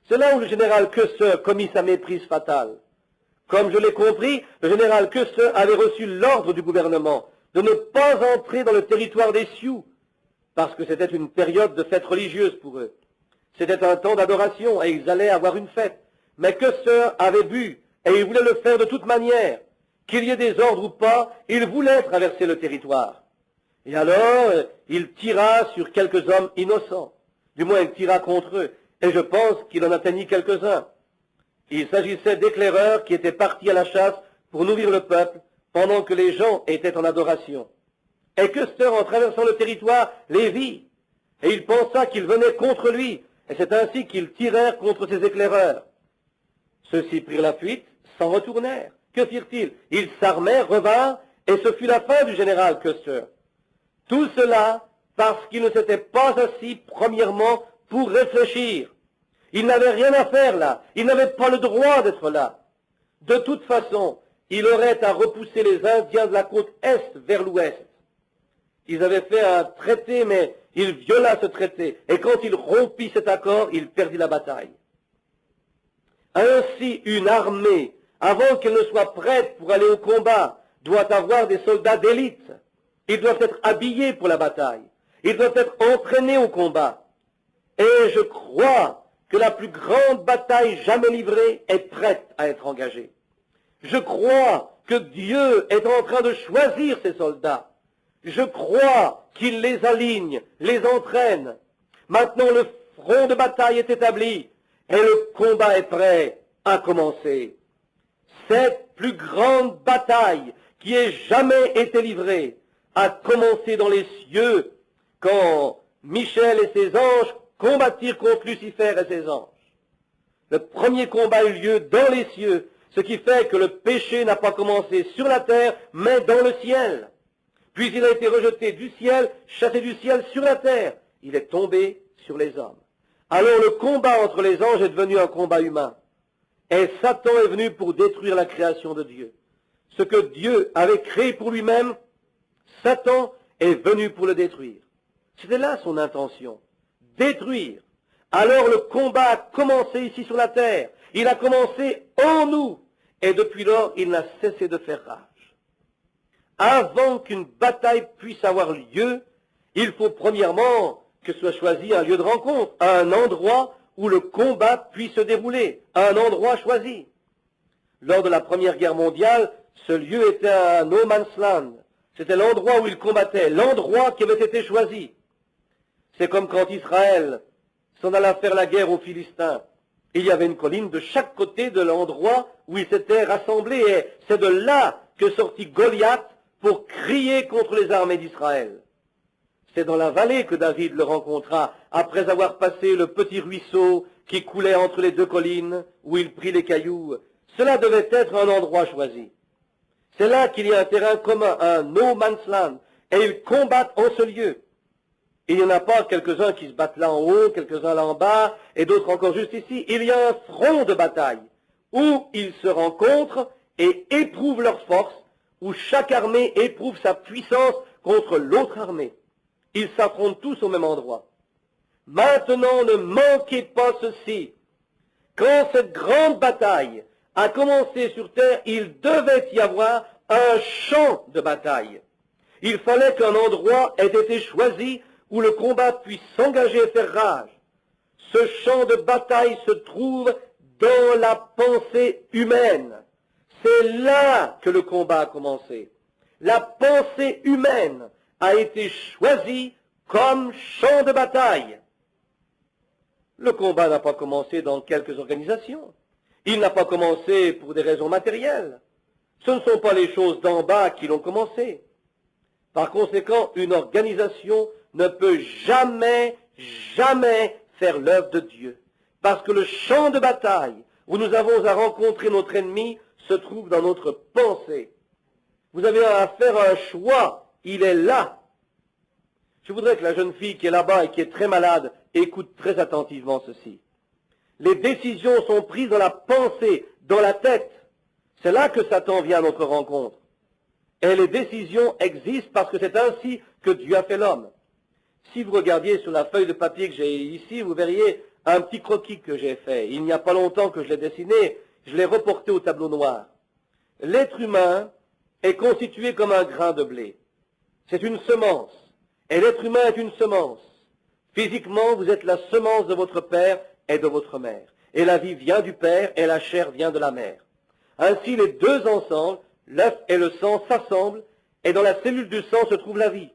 C'est là où le général Custer commit sa méprise fatale. Comme je l'ai compris, le général Custer avait reçu l'ordre du gouvernement de ne pas entrer dans le territoire des Sioux, parce que c'était une période de fête religieuse pour eux. C'était un temps d'adoration et ils allaient avoir une fête. Mais Custer avait bu et il voulait le faire de toute manière. Qu'il y ait des ordres ou pas, il voulait traverser le territoire. Et alors, il tira sur quelques hommes innocents. Du moins, il tira contre eux. Et je pense qu'il en atteignit quelques-uns. Il s'agissait d'éclaireurs qui étaient partis à la chasse pour nourrir le peuple pendant que les gens étaient en adoration. Et Custer, en traversant le territoire, les vit. Et il pensa qu'ils venaient contre lui. Et c'est ainsi qu'ils tirèrent contre ces éclaireurs. Ceux-ci prirent la fuite, s'en retournèrent. Que firent-ils? Ils s'armèrent, revinrent, et ce fut la fin du général Custer. Tout cela parce qu'il ne s'était pas assis premièrement pour réfléchir. Il n'avait rien à faire là. Il n'avait pas le droit d'être là. De toute façon, il aurait à repousser les Indiens de la côte Est vers l'Ouest. Ils avaient fait un traité, mais il viola ce traité. Et quand il rompit cet accord, il perdit la bataille. Ainsi, une armée, avant qu'elle ne soit prête pour aller au combat, doit avoir des soldats d'élite. Ils doivent être habillés pour la bataille. Ils doivent être entraînés au combat. Et je crois que la plus grande bataille jamais livrée est prête à être engagée. Je crois que Dieu est en train de choisir ses soldats. Je crois qu'il les aligne, les entraîne. Maintenant, le front de bataille est établi et le combat est prêt à commencer. Cette plus grande bataille qui ait jamais été livrée a commencé dans les cieux quand Michel et ses anges combattirent contre Lucifer et ses anges. Le premier combat eut lieu dans les cieux, ce qui fait que le péché n'a pas commencé sur la terre, mais dans le ciel. Puis il a été rejeté du ciel, chassé du ciel sur la terre. Il est tombé sur les hommes. Alors le combat entre les anges est devenu un combat humain. Et Satan est venu pour détruire la création de Dieu. Ce que Dieu avait créé pour lui-même, Satan est venu pour le détruire. C'était là son intention. Détruire. Alors le combat a commencé ici sur la terre. Il a commencé en nous. Et depuis lors, il n'a cessé de faire rage. Avant qu'une bataille puisse avoir lieu, il faut premièrement que soit choisi un lieu de rencontre, un endroit où le combat puisse se dérouler, un endroit choisi. Lors de la Première Guerre mondiale, ce lieu était un no man's land. C'était l'endroit où ils combattaient, l'endroit qui avait été choisi. C'est comme quand Israël s'en alla faire la guerre aux Philistins. Il y avait une colline de chaque côté de l'endroit où ils s'étaient rassemblés, et c'est de là que sortit Goliath pour crier contre les armées d'Israël. C'est dans la vallée que David le rencontra, après avoir passé le petit ruisseau qui coulait entre les deux collines, où il prit les cailloux. Cela devait être un endroit choisi. C'est là qu'il y a un terrain commun, un no man's land, et ils combattent en ce lieu. Il n'y en a pas quelques-uns qui se battent là en haut, quelques-uns là en bas, et d'autres encore juste ici. Il y a un front de bataille, où ils se rencontrent et éprouvent leur force, où chaque armée éprouve sa puissance contre l'autre armée. Ils s'affrontent tous au même endroit. Maintenant, ne manquez pas ceci. Quand cette grande bataille a commencé sur terre, il devait y avoir un champ de bataille. Il fallait qu'un endroit ait été choisi où le combat puisse s'engager et faire rage. Ce champ de bataille se trouve dans la pensée humaine. C'est là que le combat a commencé. La pensée humaine a été choisie comme champ de bataille. Le combat n'a pas commencé dans quelques organisations. Il n'a pas commencé pour des raisons matérielles. Ce ne sont pas les choses d'en bas qui l'ont commencé. Par conséquent, une organisation ne peut jamais faire l'œuvre de Dieu. Parce que le champ de bataille où nous avons à rencontrer notre ennemi se trouve dans notre pensée. Vous avez à faire un choix. Il est là. Je voudrais que la jeune fille qui est là-bas et qui est très malade écoute très attentivement ceci. Les décisions sont prises dans la pensée, dans la tête. C'est là que Satan vient à notre rencontre. Et les décisions existent parce que c'est ainsi que Dieu a fait l'homme. Si vous regardiez sur la feuille de papier que j'ai ici, vous verriez un petit croquis que j'ai fait. Il n'y a pas longtemps que je l'ai dessiné, je l'ai reporté au tableau noir. L'être humain est constitué comme un grain de blé. C'est une semence. Et l'être humain est une semence. Physiquement, vous êtes la semence de votre père et de votre mère. Et la vie vient du père et la chair vient de la mère. Ainsi, les deux ensemble, l'œuf et le sang, s'assemblent et dans la cellule du sang se trouve la vie.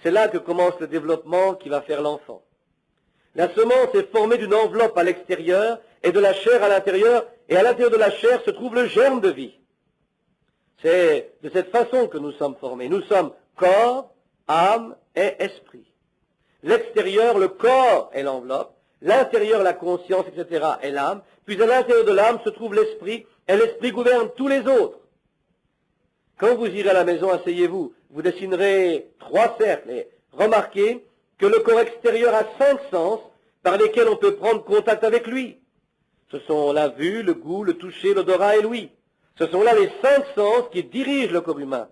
C'est là que commence le développement qui va faire l'enfant. La semence est formée d'une enveloppe à l'extérieur et de la chair à l'intérieur, et à l'intérieur de la chair se trouve le germe de vie. C'est de cette façon que nous sommes formés. Nous sommes corps, âme et esprit. L'extérieur, le corps est l'enveloppe, l'intérieur, la conscience, etc. est l'âme, puis à l'intérieur de l'âme se trouve l'esprit, et l'esprit gouverne tous les autres. Quand vous irez à la maison, asseyez-vous, vous dessinerez 3 cercles, et remarquez que le corps extérieur a 5 sens par lesquels on peut prendre contact avec lui. Ce sont la vue, le goût, le toucher, l'odorat et l'ouïe. Ce sont là les 5 sens qui dirigent le corps humain.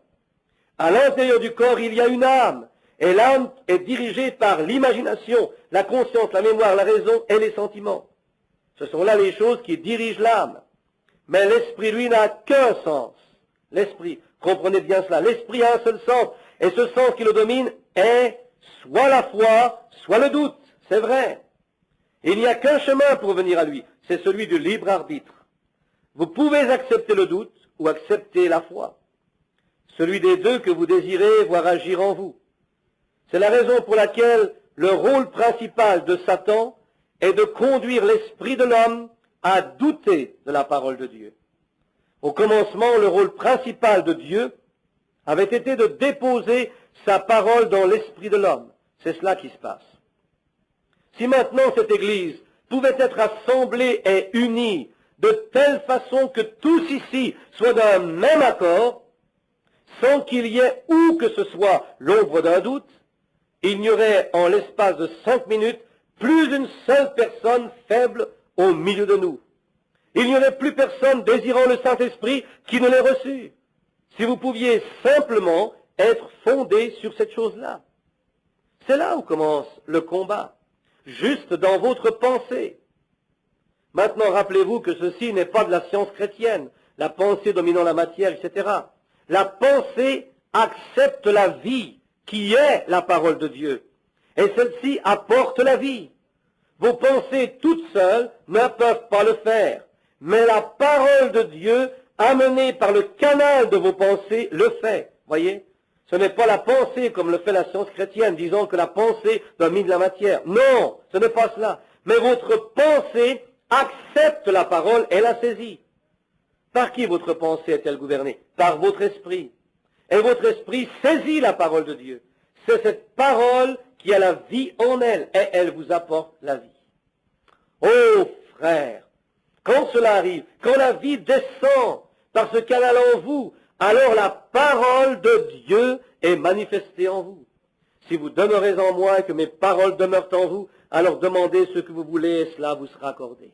À l'intérieur du corps, il y a une âme, et l'âme est dirigée par l'imagination, la conscience, la mémoire, la raison et les sentiments. Ce sont là les choses qui dirigent l'âme. Mais l'esprit, lui, n'a qu'un sens. L'esprit, comprenez bien cela, l'esprit a un seul sens, et ce sens qui le domine est soit la foi, soit le doute. C'est vrai. Il n'y a qu'un chemin pour venir à lui, c'est celui du libre arbitre. Vous pouvez accepter le doute ou accepter la foi. Celui des deux que vous désirez voir agir en vous. C'est la raison pour laquelle le rôle principal de Satan est de conduire l'esprit de l'homme à douter de la parole de Dieu. Au commencement, le rôle principal de Dieu avait été de déposer sa parole dans l'esprit de l'homme. C'est cela qui se passe. Si maintenant cette Église pouvait être assemblée et unie de telle façon que tous ici soient d'un même accord, sans qu'il y ait où que ce soit l'ombre d'un doute, il n'y aurait en l'espace de 5 minutes plus d'une seule personne faible au milieu de nous. Il n'y aurait plus personne désirant le Saint-Esprit qui ne l'ait reçu. Si vous pouviez simplement être fondé sur cette chose-là. C'est là où commence le combat, juste dans votre pensée. Maintenant, rappelez-vous que ceci n'est pas de la science chrétienne, la pensée dominant la matière, etc. La pensée accepte la vie, qui est la parole de Dieu. Et celle-ci apporte la vie. Vos pensées toutes seules ne peuvent pas le faire. Mais la parole de Dieu, amenée par le canal de vos pensées, le fait. Voyez? Ce n'est pas la pensée comme le fait la science chrétienne, disons que la pensée domine la matière. Non, ce n'est pas cela. Mais votre pensée accepte la parole et la saisit. Par qui votre pensée est-elle gouvernée? Par votre esprit. Et votre esprit saisit la parole de Dieu. C'est cette parole qui a la vie en elle, et elle vous apporte la vie. Oh frère, quand cela arrive, quand la vie descend par ce canal en vous, alors la parole de Dieu est manifestée en vous. Si vous demeurez en moi et que mes paroles demeurent en vous, alors demandez ce que vous voulez et cela vous sera accordé.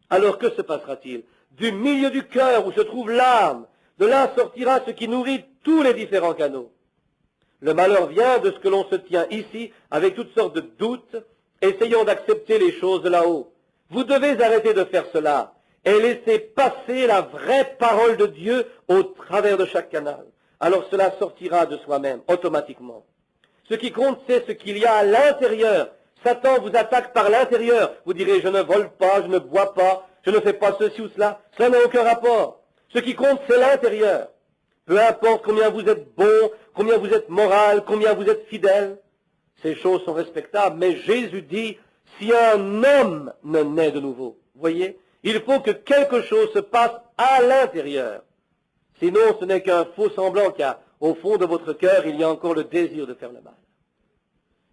Alors que se passera-t-il? Du milieu du cœur où se trouve l'âme, de là sortira ce qui nourrit tous les différents canaux. Le malheur vient de ce que l'on se tient ici avec toutes sortes de doutes, essayant d'accepter les choses de là-haut. Vous devez arrêter de faire cela et laisser passer la vraie parole de Dieu au travers de chaque canal. Alors cela sortira de soi-même, automatiquement. Ce qui compte, c'est ce qu'il y a à l'intérieur. Satan vous attaque par l'intérieur. Vous direz, je ne vole pas, je ne bois pas, je ne fais pas ceci ou cela. Cela n'a aucun rapport. Ce qui compte, c'est l'intérieur. Peu importe combien vous êtes bon, combien vous êtes moral, combien vous êtes fidèle. Ces choses sont respectables, mais Jésus dit, si un homme ne naît de nouveau, voyez, il faut que quelque chose se passe à l'intérieur. Sinon, ce n'est qu'un faux semblant, car au fond de votre cœur, il y a encore le désir de faire le mal.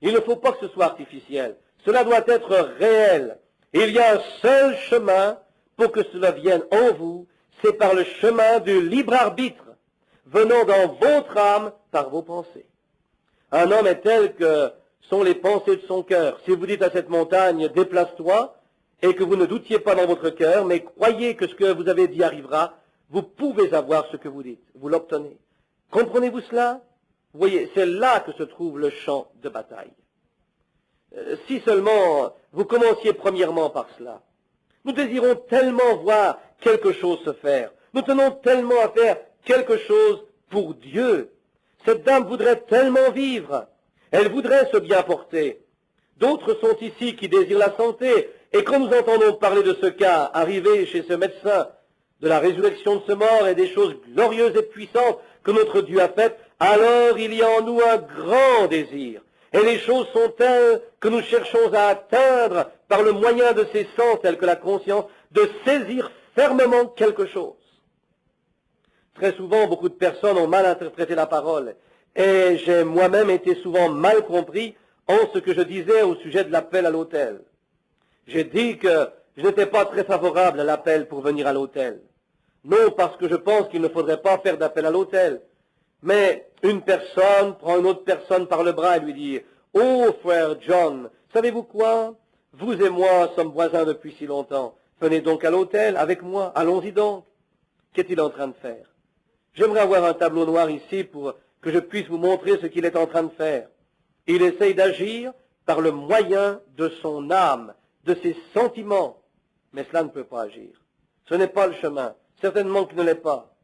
Il ne faut pas que ce soit artificiel. Cela doit être réel. Il y a un seul chemin pour que cela vienne en vous, c'est par le chemin du libre arbitre, venant dans votre âme par vos pensées. Un homme est tel que sont les pensées de son cœur. Si vous dites à cette montagne, déplace-toi, et que vous ne doutiez pas dans votre cœur, mais croyez que ce que vous avez dit arrivera, vous pouvez avoir ce que vous dites. Vous l'obtenez. Comprenez-vous cela? Vous voyez, c'est là que se trouve le champ de bataille. Si seulement vous commenciez premièrement par cela. Nous désirons tellement voir quelque chose se faire. Nous tenons tellement à faire quelque chose pour Dieu. Cette dame voudrait tellement vivre. Elle voudrait se bien porter. D'autres sont ici qui désirent la santé. Et quand nous entendons parler de ce cas arrivé chez ce médecin, de la résurrection de ce mort et des choses glorieuses et puissantes que notre Dieu a faites, alors il y a en nous un grand désir. Et les choses sont telles que nous cherchons à atteindre par le moyen de ces sens tels que la conscience, de saisir fermement quelque chose. Très souvent, beaucoup de personnes ont mal interprété la parole. Et j'ai moi-même été souvent mal compris en ce que je disais au sujet de l'appel à l'autel. J'ai dit que je n'étais pas très favorable à l'appel pour venir à l'autel. Non parce que je pense qu'il ne faudrait pas faire d'appel à l'autel. Mais une personne prend une autre personne par le bras et lui dit « Oh, frère John, savez-vous quoi? Vous et moi sommes voisins depuis si longtemps. Venez donc à l'autel avec moi, allons-y donc. » Qu'est-il en train de faire? J'aimerais avoir un tableau noir ici pour que je puisse vous montrer ce qu'il est en train de faire. Il essaye d'agir par le moyen de son âme, de ses sentiments. Mais cela ne peut pas agir. Ce n'est pas le chemin. Certainement qu'il ne l'est pas.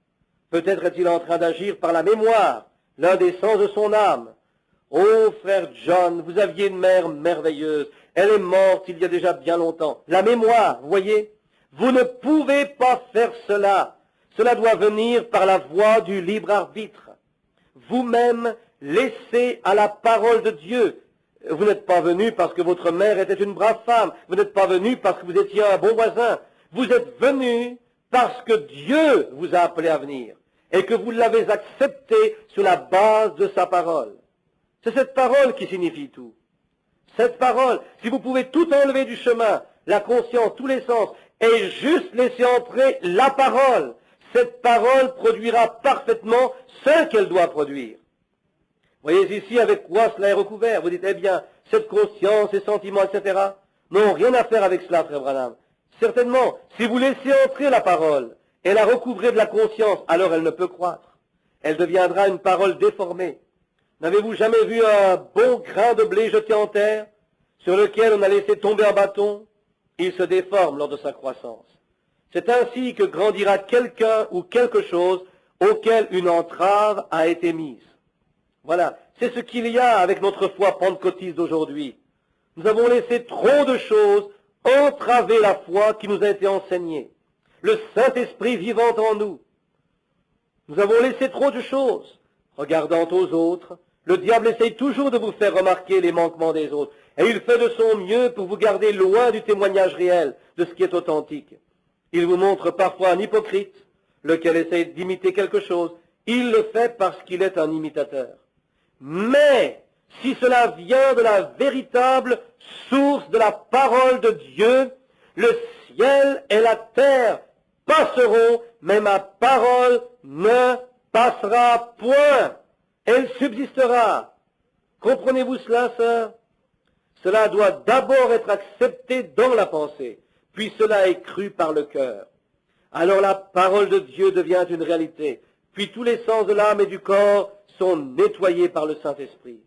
Peut-être est-il en train d'agir par la mémoire, l'un des sens de son âme. Oh, frère John, vous aviez une mère merveilleuse. Elle est morte il y a déjà bien longtemps. La mémoire, vous voyez, vous ne pouvez pas faire cela. Cela doit venir par la voie du libre arbitre. Vous-même, laissez à la parole de Dieu. Vous n'êtes pas venu parce que votre mère était une brave femme. Vous n'êtes pas venu parce que vous étiez un bon voisin. Vous êtes venu parce que Dieu vous a appelé à venir et que vous l'avez accepté sur la base de sa parole. C'est cette parole qui signifie tout. Cette parole, si vous pouvez tout enlever du chemin, la conscience, tous les sens, et juste laisser entrer la parole, cette parole produira parfaitement ce qu'elle doit produire. Voyez ici avec quoi cela est recouvert. Vous dites, eh bien, cette conscience, ces sentiments, etc. Non, rien à faire avec cela, frère Branham. Certainement, si vous laissez entrer la parole et la recouvrez de la conscience, alors elle ne peut croître. Elle deviendra une parole déformée. N'avez-vous jamais vu un bon grain de blé jeté en terre, sur lequel on a laissé tomber un bâton? Il se déforme lors de sa croissance. C'est ainsi que grandira quelqu'un ou quelque chose auquel une entrave a été mise. Voilà, c'est ce qu'il y a avec notre foi pentecôtiste d'aujourd'hui. Nous avons laissé trop de choses entraver la foi qui nous a été enseignée. Le Saint-Esprit vivant en nous. Nous avons laissé trop de choses. Regardant aux autres, le diable essaye toujours de vous faire remarquer les manquements des autres. Et il fait de son mieux pour vous garder loin du témoignage réel, de ce qui est authentique. Il vous montre parfois un hypocrite, lequel essaye d'imiter quelque chose. Il le fait parce qu'il est un imitateur. Mais, si cela vient de la véritable source de la parole de Dieu, le ciel et la terre passeront, mais ma parole ne passera point. Elle subsistera. Comprenez-vous cela, sœur? Cela doit d'abord être accepté dans la pensée, puis cela est cru par le cœur. Alors la parole de Dieu devient une réalité, puis tous les sens de l'âme et du corps sont nettoyés par le Saint-Esprit.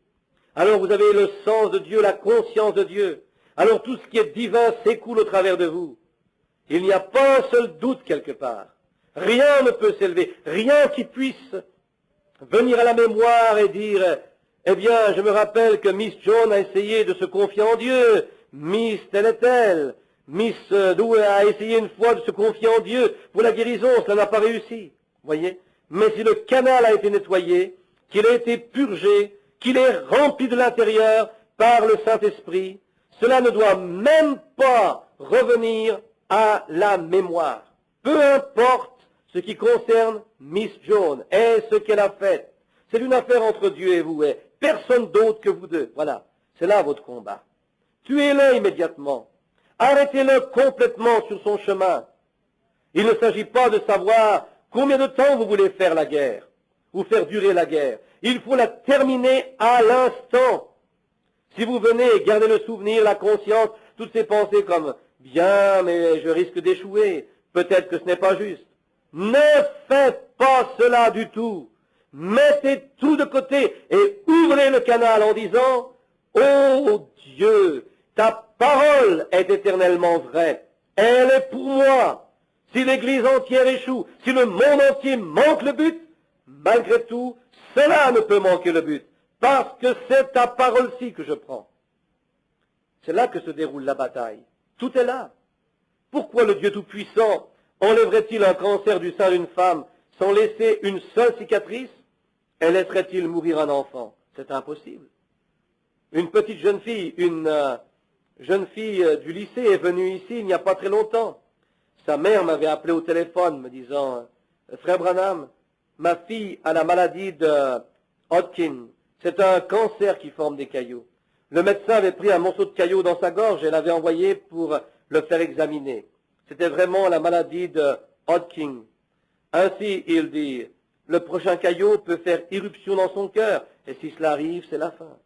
Alors vous avez le sens de Dieu, la conscience de Dieu. Alors tout ce qui est divin s'écoule au travers de vous. Il n'y a pas un seul doute quelque part. Rien ne peut s'élever, rien qui puisse venir à la mémoire et dire « Eh bien, je me rappelle que Miss Jones a essayé de se confier en Dieu, Miss telle et telle, Miss Doue a essayé une fois de se confier en Dieu pour la guérison, cela n'a pas réussi. » Voyez? Mais si le canal a été nettoyé, qu'il a été purgé, qu'il est rempli de l'intérieur par le Saint-Esprit, cela ne doit même pas revenir à la mémoire. Peu importe ce qui concerne Miss Jones et ce qu'elle a fait. C'est une affaire entre Dieu et vous, et personne d'autre que vous deux. Voilà, c'est là votre combat. Tuez-le immédiatement. Arrêtez-le complètement sur son chemin. Il ne s'agit pas de savoir combien de temps vous voulez faire la guerre, ou faire durer la guerre. Il faut la terminer à l'instant. Si vous venez et gardez le souvenir, la conscience, toutes ces pensées comme « bien, mais je risque d'échouer, peut-être que ce n'est pas juste ». Ne faites pas cela du tout. Mettez tout de côté et ouvrez le canal en disant « Oh Dieu, ta parole est éternellement vraie. Elle est pour moi. Si l'Église entière échoue, si le monde entier manque le but, malgré tout, cela ne peut manquer le but, parce que c'est ta parole-ci que je prends. C'est là que se déroule la bataille. Tout est là. Pourquoi le Dieu Tout-Puissant enlèverait-il un cancer du sein d'une femme sans laisser une seule cicatrice et laisserait-il mourir un enfant? C'est impossible. Une petite jeune fille, jeune fille du lycée est venue ici il n'y a pas très longtemps. Sa mère m'avait appelé au téléphone me disant « Frère Branham, ma fille a la maladie de Hodgkin. C'est un cancer qui forme des cailloux. Le médecin avait pris un morceau de caillou dans sa gorge et l'avait envoyé pour le faire examiner. C'était vraiment la maladie de Hodgkin. Ainsi, il dit, le prochain caillot peut faire irruption dans son cœur, et si cela arrive, c'est la fin.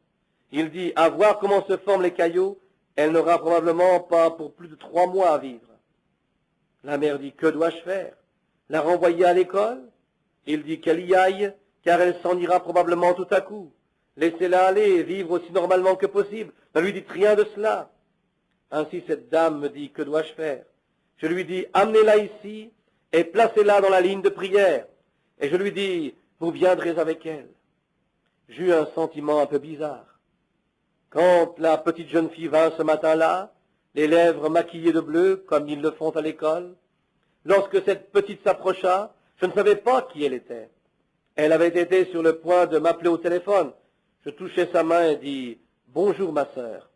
Il dit, à voir comment se forment les caillots, elle n'aura probablement pas pour plus de 3 mois à vivre. La mère dit, que dois-je faire? La renvoyer à l'école? Il dit qu'elle y aille, car elle s'en ira probablement tout à coup. Laissez-la aller et vivre aussi normalement que possible. Ne lui dites rien de cela. Ainsi cette dame me dit, que dois-je faire? Je lui dis, amenez-la ici et placez-la dans la ligne de prière. Et je lui dis, vous viendrez avec elle. J'eus un sentiment un peu bizarre. Quand la petite jeune fille vint ce matin-là, les lèvres maquillées de bleu, comme ils le font à l'école, lorsque cette petite s'approcha, je ne savais pas qui elle était. Elle avait été sur le point de m'appeler au téléphone. Je touchai sa main et dis, bonjour ma sœur.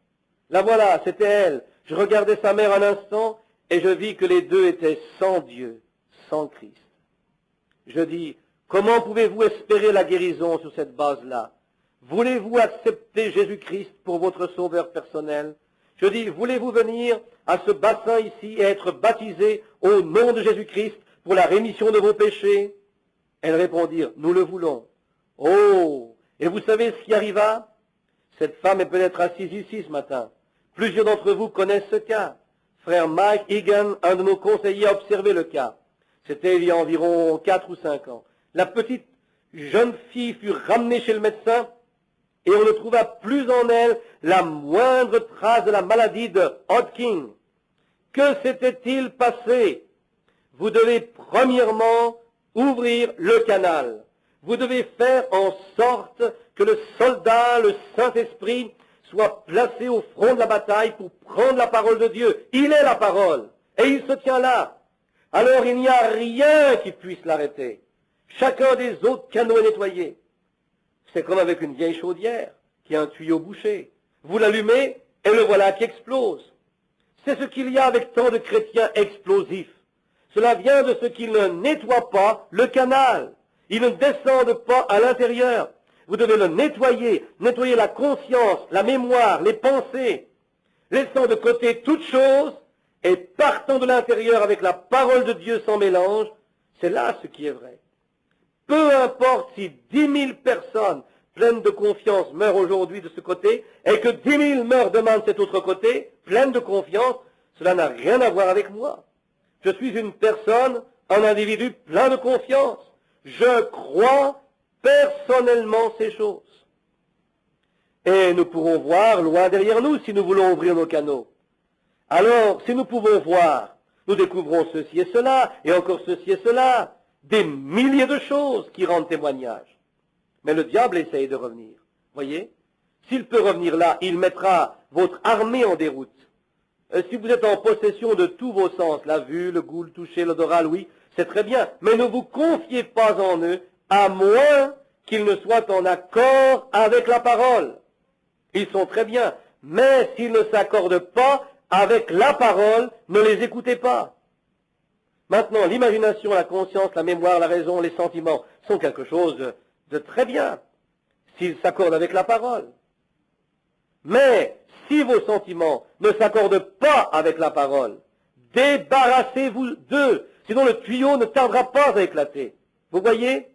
La voilà, c'était elle. Je regardai sa mère un instant et je vis que les deux étaient sans Dieu, sans Christ. Je dis, comment pouvez-vous espérer la guérison sur cette base-là? Voulez-vous accepter Jésus-Christ pour votre sauveur personnel? Je dis, voulez-vous venir à ce bassin ici et être baptisé au nom de Jésus-Christ pour la rémission de vos péchés? Elles répondirent, nous le voulons. Oh! Et vous savez ce qui arriva? Cette femme est peut-être assise ici ce matin. Plusieurs d'entre vous connaissent ce cas. Frère Mike Egan, un de nos conseillers, a observé le cas. C'était il y a environ 4 ou 5 ans. La petite jeune fille fut ramenée chez le médecin et on ne trouva plus en elle la moindre trace de la maladie de Hodgkin. Que s'était-il passé? Vous devez premièrement ouvrir le canal. Vous devez faire en sorte que le soldat, le Saint-Esprit, soit placé au front de la bataille pour prendre la parole de Dieu. Il est la parole, et il se tient là. Alors il n'y a rien qui puisse l'arrêter. Chacun des autres canaux est nettoyé. C'est comme avec une vieille chaudière qui a un tuyau bouché. Vous l'allumez et le voilà qui explose. C'est ce qu'il y a avec tant de chrétiens explosifs. Cela vient de ce qu'ils ne nettoient pas le canal. Ils ne descendent pas à l'intérieur. Vous devez le nettoyer, nettoyer la conscience, la mémoire, les pensées, laissant de côté toute chose et partant de l'intérieur avec la parole de Dieu sans mélange. C'est là ce qui est vrai. Peu importe si 10 000 personnes pleines de confiance meurent aujourd'hui de ce côté et que 10 000 meurent demain de cet autre côté, pleines de confiance, cela n'a rien à voir avec moi. Je suis une personne, un individu plein de confiance. Je crois personnellement ces choses. Et nous pourrons voir loin derrière nous si nous voulons ouvrir nos canaux. Alors, si nous pouvons voir, nous découvrons ceci et cela, et encore ceci et cela, des milliers de choses qui rendent témoignage. Mais le diable essaye de revenir. Voyez? S'il peut revenir là, il mettra votre armée en déroute. Si vous êtes en possession de tous vos sens, la vue, le goût, le toucher, l'odorat, l'ouïe, c'est très bien. Mais ne vous confiez pas en eux, à moins qu'ils ne soient en accord avec la parole. Ils sont très bien. Mais s'ils ne s'accordent pas avec la parole, ne les écoutez pas. Maintenant, l'imagination, la conscience, la mémoire, la raison, les sentiments sont quelque chose de très bien, s'ils s'accordent avec la parole. Mais si vos sentiments ne s'accordent pas avec la parole, débarrassez-vous d'eux, sinon le tuyau ne tardera pas à éclater. Vous voyez?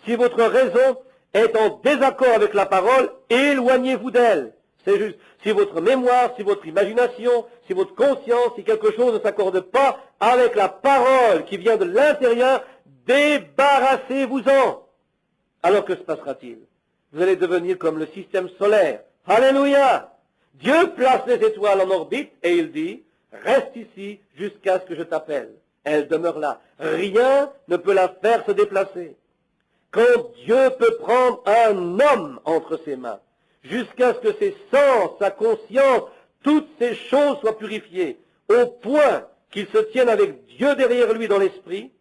Si votre raison est en désaccord avec la parole, éloignez-vous d'elle. C'est juste. Si votre mémoire, si votre imagination, si votre conscience, si quelque chose ne s'accorde pas avec la parole qui vient de l'intérieur, débarrassez-vous-en. Alors que se passera-t-il? Vous allez devenir comme le système solaire. Alléluia! Dieu place les étoiles en orbite et il dit, reste ici jusqu'à ce que je t'appelle. Elle demeure là. Rien ne peut la faire se déplacer. Quand Dieu peut prendre un homme entre ses mains, jusqu'à ce que ses sens, sa conscience, toutes ces choses soient purifiées, au point qu'il se tienne avec Dieu derrière lui dans l'esprit,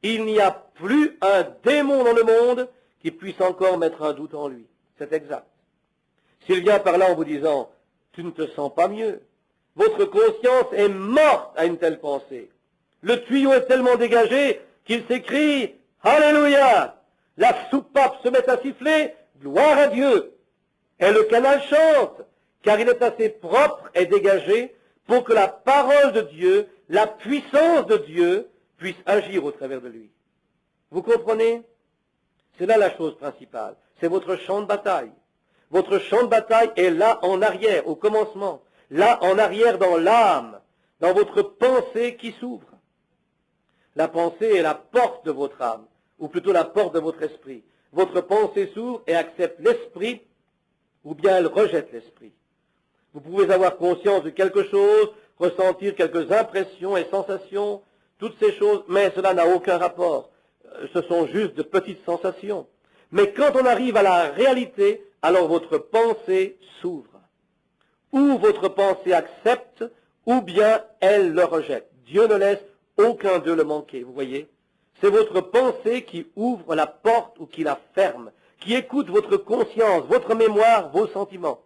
il n'y a plus un démon dans le monde qui puisse encore mettre un doute en lui. C'est exact. S'il vient par là en vous disant, tu ne te sens pas mieux, votre conscience est morte à une telle pensée. Le tuyau est tellement dégagé qu'il s'écrie, Alléluia! La soupape se met à siffler, gloire à Dieu. Et le canal chante, car il est assez propre et dégagé pour que la parole de Dieu, la puissance de Dieu, puisse agir au travers de lui. Vous comprenez? C'est là la chose principale. C'est votre champ de bataille. Votre champ de bataille est là en arrière, au commencement. Là en arrière dans l'âme, dans votre pensée qui s'ouvre. La pensée est la porte de votre âme, ou plutôt la porte de votre esprit. Votre pensée s'ouvre et accepte l'esprit, ou bien elle rejette l'esprit. Vous pouvez avoir conscience de quelque chose, ressentir quelques impressions et sensations, toutes ces choses, mais cela n'a aucun rapport. Ce sont juste de petites sensations. Mais quand on arrive à la réalité, alors votre pensée s'ouvre. Ou votre pensée accepte, ou bien elle le rejette. Dieu ne laisse aucun d'eux le manquer, vous voyez. C'est votre pensée qui ouvre la porte ou qui la ferme, qui écoute votre conscience, votre mémoire, vos sentiments.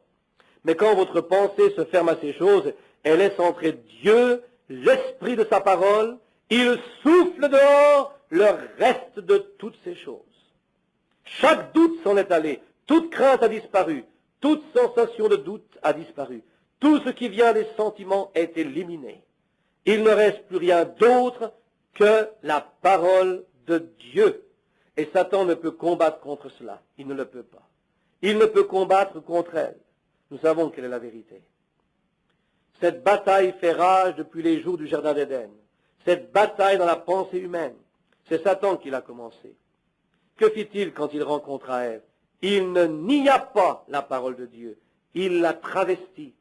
Mais quand votre pensée se ferme à ces choses, elle laisse entrer Dieu, l'esprit de sa parole, il souffle dehors le reste de toutes ces choses. Chaque doute s'en est allé, toute crainte a disparu, toute sensation de doute a disparu, tout ce qui vient des sentiments est éliminé. Il ne reste plus rien d'autre que la parole de Dieu. Et Satan ne peut combattre contre cela, il ne le peut pas. Il ne peut combattre contre elle. Nous savons quelle est la vérité. Cette bataille fait rage depuis les jours du Jardin d'Éden. Cette bataille dans la pensée humaine, c'est Satan qui l'a commencé. Que fit-il quand il rencontra Ève? Il ne nia pas la parole de Dieu, il la travestit.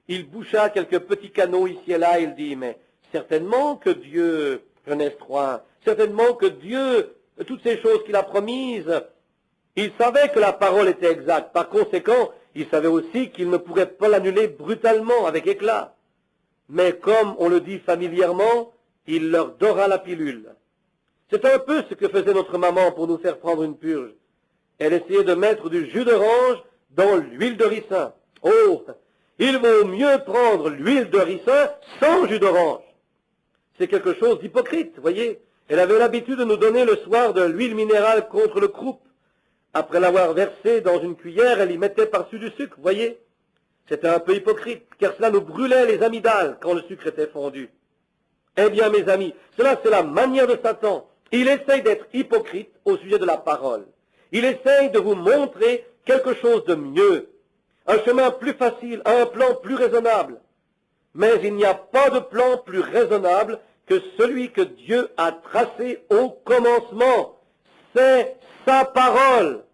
Il boucha quelques petits canaux ici et là, il dit, mais certainement que Dieu, Genèse 3, certainement que Dieu, toutes ces choses qu'il a promises, il savait que la parole était exacte. Par conséquent, il savait aussi qu'il ne pourrait pas l'annuler brutalement, avec éclat. Mais comme on le dit familièrement, il leur dora la pilule. C'est un peu ce que faisait notre maman pour nous faire prendre une purge. Elle essayait de mettre du jus d'orange dans l'huile de ricin. Oh, il vaut mieux prendre l'huile de ricin sans jus d'orange. C'est quelque chose d'hypocrite, voyez. Elle avait l'habitude de nous donner le soir de l'huile minérale contre le croup. Après l'avoir versée dans une cuillère, elle y mettait par-dessus du sucre, voyez. C'était un peu hypocrite, car cela nous brûlait les amygdales quand le sucre était fondu. Eh bien, mes amis, cela c'est la manière de Satan. Il essaye d'être hypocrite au sujet de la parole. Il essaye de vous montrer quelque chose de mieux, un chemin plus facile, un plan plus raisonnable. Mais il n'y a pas de plan plus raisonnable que celui que Dieu a tracé au commencement. C'est sa parole.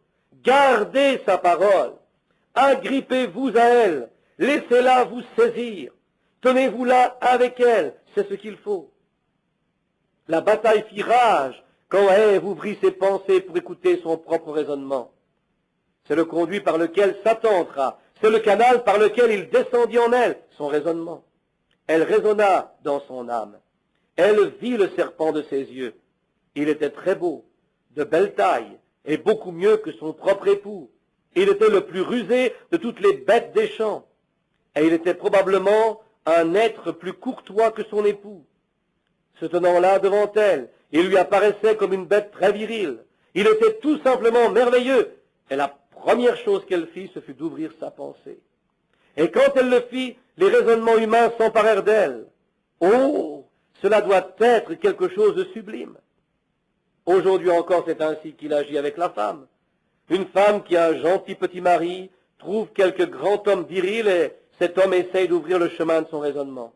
Gardez sa parole. Agrippez-vous à elle. Laissez-la vous saisir. Tenez-vous là avec elle. C'est ce qu'il faut. La bataille fit rage quand Ève ouvrit ses pensées pour écouter son propre raisonnement. C'est le conduit par lequel Satan entra. C'est le canal par lequel il descendit en elle, son raisonnement. Elle raisonna dans son âme. Elle vit le serpent de ses yeux. Il était très beau, de belle taille, et beaucoup mieux que son propre époux. Il était le plus rusé de toutes les bêtes des champs. Et il était probablement un être plus courtois que son époux. Se tenant là devant elle, il lui apparaissait comme une bête très virile. Il était tout simplement merveilleux. Et la première chose qu'elle fit, ce fut d'ouvrir sa pensée. Et quand elle le fit, les raisonnements humains s'emparèrent d'elle. Oh, cela doit être quelque chose de sublime. Aujourd'hui encore, c'est ainsi qu'il agit avec la femme. Une femme qui a un gentil petit mari trouve quelque grand homme viril et cet homme essaye d'ouvrir le chemin de son raisonnement.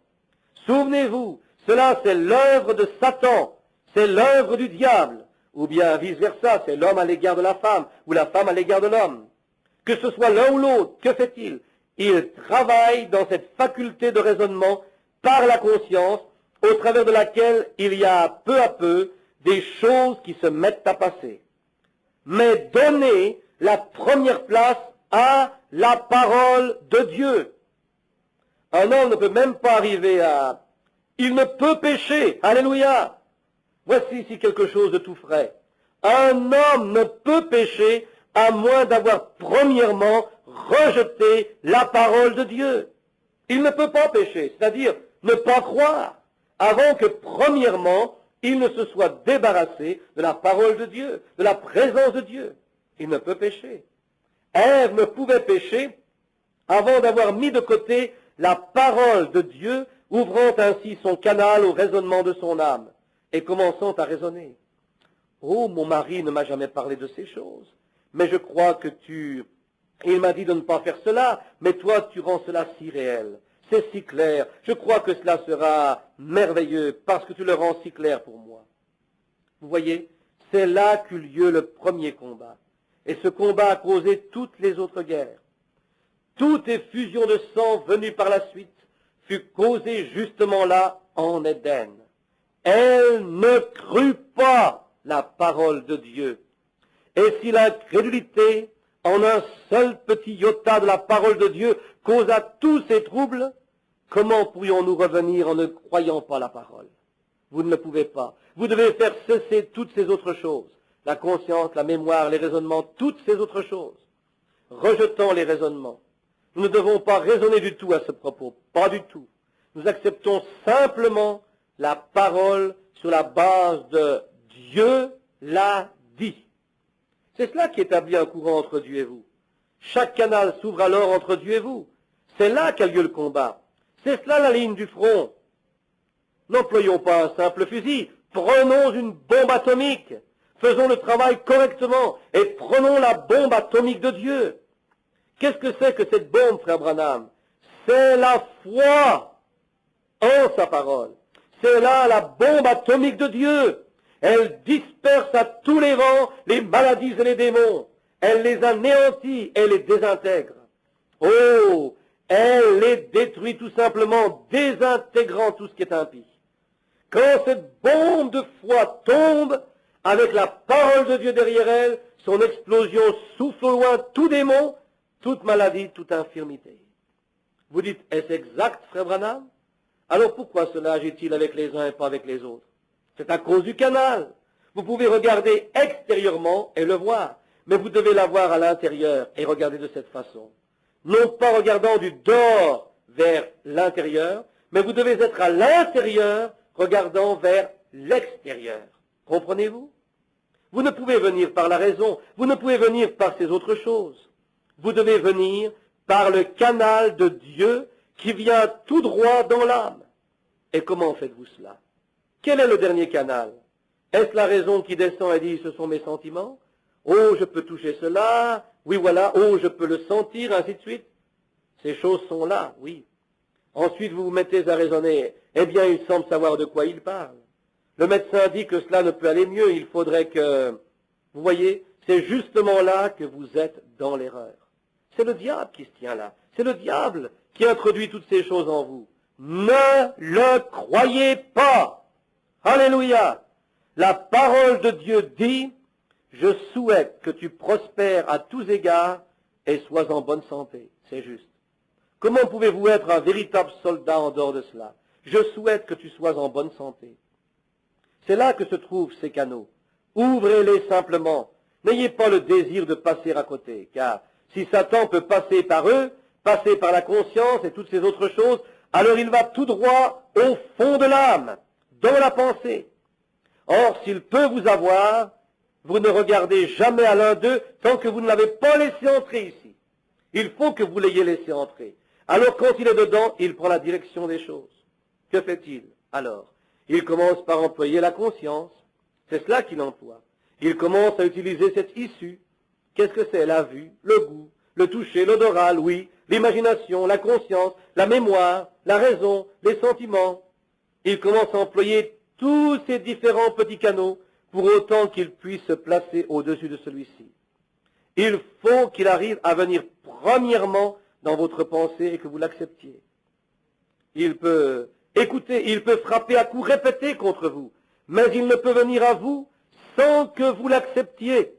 Souvenez-vous, cela c'est l'œuvre de Satan, c'est l'œuvre du diable, ou bien vice-versa, c'est l'homme à l'égard de la femme, ou la femme à l'égard de l'homme. Que ce soit l'un ou l'autre, que fait-il? il travaille dans cette faculté de raisonnement par la conscience, au travers de laquelle il y a peu à peu des choses qui se mettent à passer. Mais donnez la première place à la parole de Dieu. Un homme ne peut même pas arriver à... Il ne peut pécher. Alléluia. Voici ici quelque chose de tout frais. Un homme ne peut pécher à moins d'avoir premièrement rejeté la parole de Dieu. Il ne peut pas pécher, c'est-à-dire ne pas croire, avant que premièrement il ne se soit débarrassé de la parole de Dieu, de la présence de Dieu. Il ne peut pécher. Ève ne pouvait pécher avant d'avoir mis de côté la parole de Dieu, ouvrant ainsi son canal au raisonnement de son âme et commençant à raisonner. Oh, mon mari ne m'a jamais parlé de ces choses, mais je crois que il m'a dit de ne pas faire cela, mais toi tu rends cela si réel, c'est si clair, je crois que cela sera merveilleux parce que tu le rends si clair pour moi. Vous voyez, c'est là qu'eut lieu le premier combat, et ce combat a causé toutes les autres guerres. Toute effusion de sang venue par la suite fut causée justement là en Éden. Elle ne crut pas la parole de Dieu. Et si l'incrédulité, en un seul petit iota de la parole de Dieu, causa tous ces troubles, comment pourrions-nous revenir en ne croyant pas la parole? Vous ne le pouvez pas. Vous devez faire cesser toutes ces autres choses. La conscience, la mémoire, les raisonnements, toutes ces autres choses. Rejetant les raisonnements. Nous ne devons pas raisonner du tout à ce propos. Pas du tout. Nous acceptons simplement la parole sur la base de Dieu l'a dit. C'est cela qui établit un courant entre Dieu et vous. Chaque canal s'ouvre alors entre Dieu et vous. C'est là qu'a lieu le combat. C'est cela la ligne du front. N'employons pas un simple fusil. Prenons une bombe atomique. Faisons le travail correctement et prenons la bombe atomique de Dieu. Qu'est-ce que c'est que cette bombe, frère Branham? C'est la foi en sa parole. C'est là la bombe atomique de Dieu. Elle disperse à tous les vents les maladies et les démons. Elle les anéantit et les désintègre. Oh, elle les détruit tout simplement, désintégrant tout ce qui est impie. Quand cette bombe de foi tombe, avec la parole de Dieu derrière elle, son explosion souffle au loin tout démon, toute maladie, toute infirmité. Vous dites, est-ce exact, frère Branham? Alors pourquoi cela agit-il avec les uns et pas avec les autres? C'est à cause du canal. Vous pouvez regarder extérieurement et le voir, mais vous devez l'avoir à l'intérieur et regarder de cette façon. Non pas regardant du dehors vers l'intérieur, mais vous devez être à l'intérieur regardant vers l'extérieur. Comprenez-vous? Vous ne pouvez venir par la raison, vous ne pouvez venir par ces autres choses. Vous devez venir par le canal de Dieu qui vient tout droit dans l'âme. Et comment faites-vous cela? Quel est le dernier canal? Est-ce la raison qui descend et dit, ce sont mes sentiments? Oh, je peux toucher cela, oui voilà, oh, je peux le sentir, ainsi de suite. Ces choses sont là, oui. Ensuite, vous vous mettez à raisonner. Eh bien, il semble savoir de quoi il parle. Le médecin dit que cela ne peut aller mieux, il faudrait que... Vous voyez, c'est justement là que vous êtes dans l'erreur. C'est le diable qui se tient là. C'est le diable qui introduit toutes ces choses en vous. Ne le croyez pas. Alléluia. La parole de Dieu dit, je souhaite que tu prospères à tous égards et sois en bonne santé. C'est juste. Comment pouvez-vous être un véritable soldat en dehors de cela? Je souhaite que tu sois en bonne santé. C'est là que se trouvent ces canaux. Ouvrez-les simplement. N'ayez pas le désir de passer à côté, car si Satan peut passer par eux, passer par la conscience et toutes ces autres choses, alors il va tout droit au fond de l'âme, dans la pensée. Or, s'il peut vous avoir, vous ne regardez jamais à l'un d'eux tant que vous ne l'avez pas laissé entrer ici. Il faut que vous l'ayez laissé entrer. Alors, quand il est dedans, il prend la direction des choses. Que fait-il alors? Il commence par employer la conscience. C'est cela qu'il emploie. Il commence à utiliser cette issue. Qu'est-ce que c'est? La vue, le goût, le toucher, l'odorat, oui, l'imagination, la conscience, la mémoire, la raison, les sentiments. Il commence à employer tous ces différents petits canaux pour autant qu'il puisse se placer au-dessus de celui-ci. Il faut qu'il arrive à venir premièrement dans votre pensée et que vous l'acceptiez. Il peut écouter, il peut frapper à coups répétés contre vous, mais il ne peut venir à vous sans que vous l'acceptiez.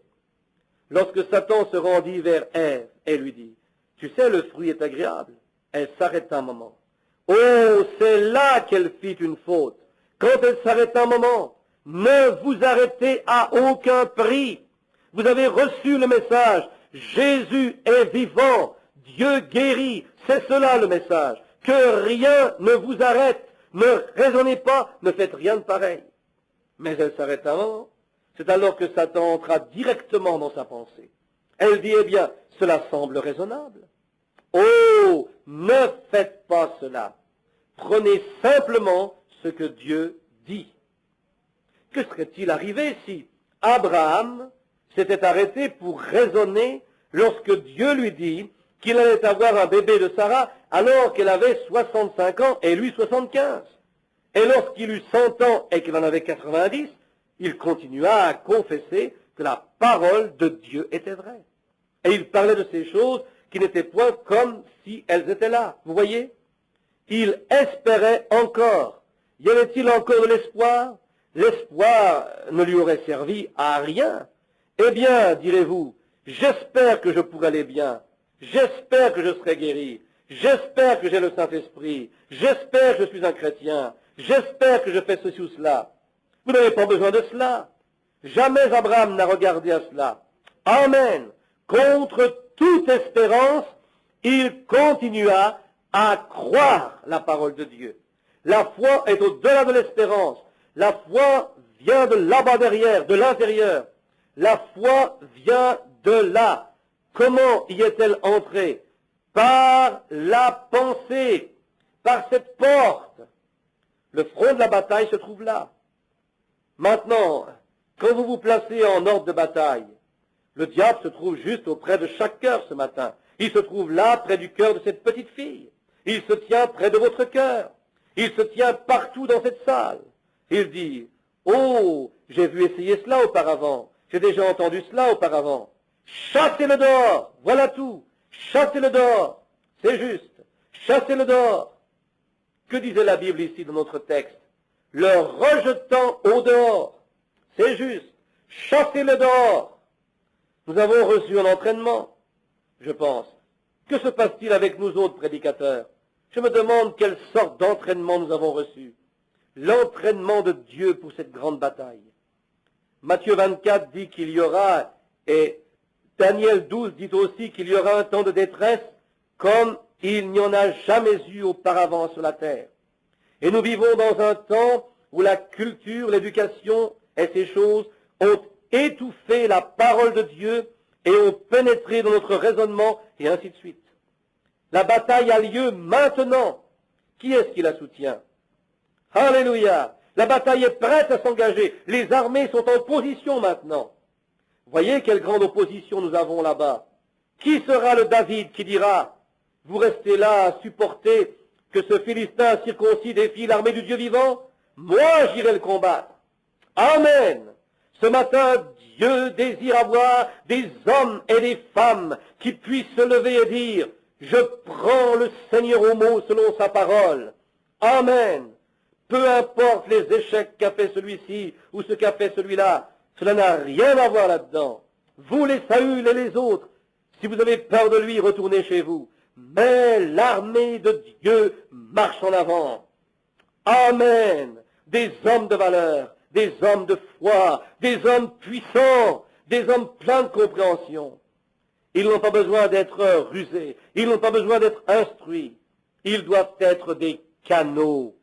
Lorsque Satan se rendit vers Ève et lui dit, « Tu sais, le fruit est agréable. » Elle s'arrêta un moment. Oh, c'est là qu'elle fit une faute. Quand elle s'arrête un moment, ne vous arrêtez à aucun prix. Vous avez reçu le message. Jésus est vivant. Dieu guérit. C'est cela le message. Que rien ne vous arrête. Ne raisonnez pas, ne faites rien de pareil. Mais elle s'arrête un moment. C'est alors que Satan entra directement dans sa pensée. Elle dit, eh bien, cela semble raisonnable. Oh, ne faites pas cela. Prenez simplement ce que Dieu dit. Que serait-il arrivé si Abraham s'était arrêté pour raisonner lorsque Dieu lui dit qu'il allait avoir un bébé de Sarah alors qu'elle avait 65 ans et lui 75. Et lorsqu'il eut 100 ans et qu'il en avait 90, il continua à confesser que la parole de Dieu était vraie. Et il parlait de ces choses qui n'étaient point comme si elles étaient là. Vous voyez? Il espérait encore. Y avait-il encore de l'espoir? L'espoir ne lui aurait servi à rien. Eh bien, direz-vous, j'espère que je pourrai aller bien. J'espère que je serai guéri. J'espère que j'ai le Saint-Esprit. J'espère que je suis un chrétien. J'espère que je fais ceci ou cela. Vous n'avez pas besoin de cela. Jamais Abraham n'a regardé à cela. Amen. Contre toute espérance, il continua à croire la parole de Dieu. La foi est au-delà de l'espérance. La foi vient de là-bas derrière, de l'intérieur. La foi vient de là. Comment y est-elle entrée? Par la pensée, par cette porte. Le front de la bataille se trouve là. Maintenant, quand vous vous placez en ordre de bataille, le diable se trouve juste auprès de chaque cœur ce matin. Il se trouve là, près du cœur de cette petite fille. Il se tient près de votre cœur. Il se tient partout dans cette salle. Il dit, oh, j'ai vu essayer cela auparavant. J'ai déjà entendu cela auparavant. Chassez-le dehors. Voilà tout. Chassez-le dehors. C'est juste. Chassez-le dehors. Que disait la Bible ici dans notre texte? Le rejetant au dehors. C'est juste. Chassez-le dehors. Nous avons reçu un entraînement, je pense. Que se passe-t-il avec nous autres prédicateurs? Je me demande quelle sorte d'entraînement nous avons reçu. L'entraînement de Dieu pour cette grande bataille. Matthieu 24 dit qu'il y aura, et Daniel 12 dit aussi qu'il y aura un temps de détresse comme il n'y en a jamais eu auparavant sur la terre. Et nous vivons dans un temps où la culture, l'éducation et ces choses ont étouffé la parole de Dieu et ont pénétré dans notre raisonnement et ainsi de suite. La bataille a lieu maintenant. Qui est-ce qui la soutient? Alléluia! La bataille est prête à s'engager. Les armées sont en position maintenant. Voyez quelle grande opposition nous avons là-bas. Qui sera le David qui dira, vous restez là à supporter que ce Philistin circoncis défie l'armée du Dieu vivant? Moi, j'irai le combattre. Amen. Ce matin, Dieu désire avoir des hommes et des femmes qui puissent se lever et dire, je prends le Seigneur au mot selon sa parole. Amen. Peu importe les échecs qu'a fait celui-ci ou ce qu'a fait celui-là, cela n'a rien à voir là-dedans. Vous, les Saül et les autres, si vous avez peur de lui, retournez chez vous. Mais l'armée de Dieu marche en avant. Amen. Des hommes de valeur, des hommes de foi, des hommes puissants, des hommes pleins de compréhension. Ils n'ont pas besoin d'être rusés, ils n'ont pas besoin d'être instruits. Ils doivent être des canaux.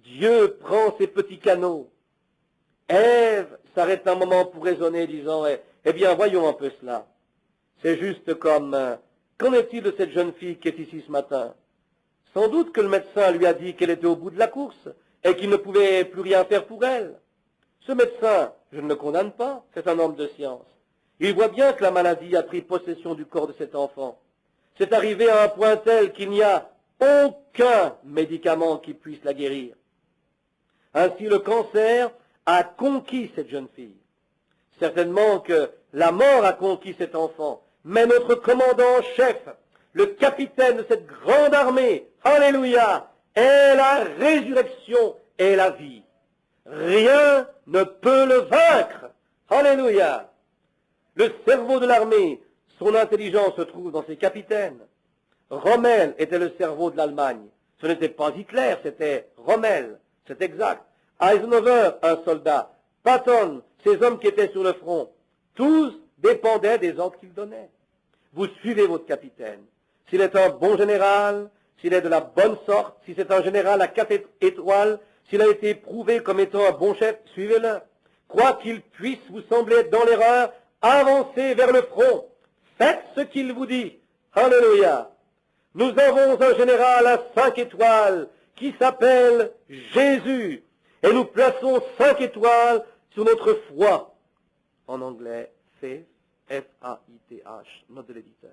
Dieu prend ces petits canaux. Ève s'arrête un moment pour raisonner, disant, eh bien, voyons un peu cela. C'est juste comme, qu'en est-il de cette jeune fille qui est ici ce matin? Sans doute que le médecin lui a dit qu'elle était au bout de la course et qu'il ne pouvait plus rien faire pour elle. Ce médecin, je ne le condamne pas, c'est un homme de science. Il voit bien que la maladie a pris possession du corps de cet enfant. C'est arrivé à un point tel qu'il n'y a aucun médicament qui puisse la guérir. Ainsi, le cancer a conquis cette jeune fille. Certainement que la mort a conquis cet enfant, mais notre commandant en chef le capitaine de cette grande armée, alléluia, est la résurrection et la vie. Rien ne peut le vaincre. Alléluia. Le cerveau de l'armée, son intelligence se trouve dans ses capitaines. Rommel était le cerveau de l'Allemagne. Ce n'était pas Hitler, c'était Rommel. C'est exact. Eisenhower, un soldat. Patton, ces hommes qui étaient sur le front. Tous dépendaient des ordres qu'il donnait. Vous suivez votre capitaine. S'il est un bon général, s'il est de la bonne sorte, si c'est un général à 4 étoiles, s'il a été prouvé comme étant un bon chef, suivez-le. Quoi qu'il puisse vous sembler être dans l'erreur, avancez vers le front. Faites ce qu'il vous dit. Alléluia. Nous avons un général à 5 étoiles qui s'appelle Jésus. Et nous plaçons 5 étoiles sur notre foi. En anglais, faith, F-A-I-T-H, note de l'éditeur.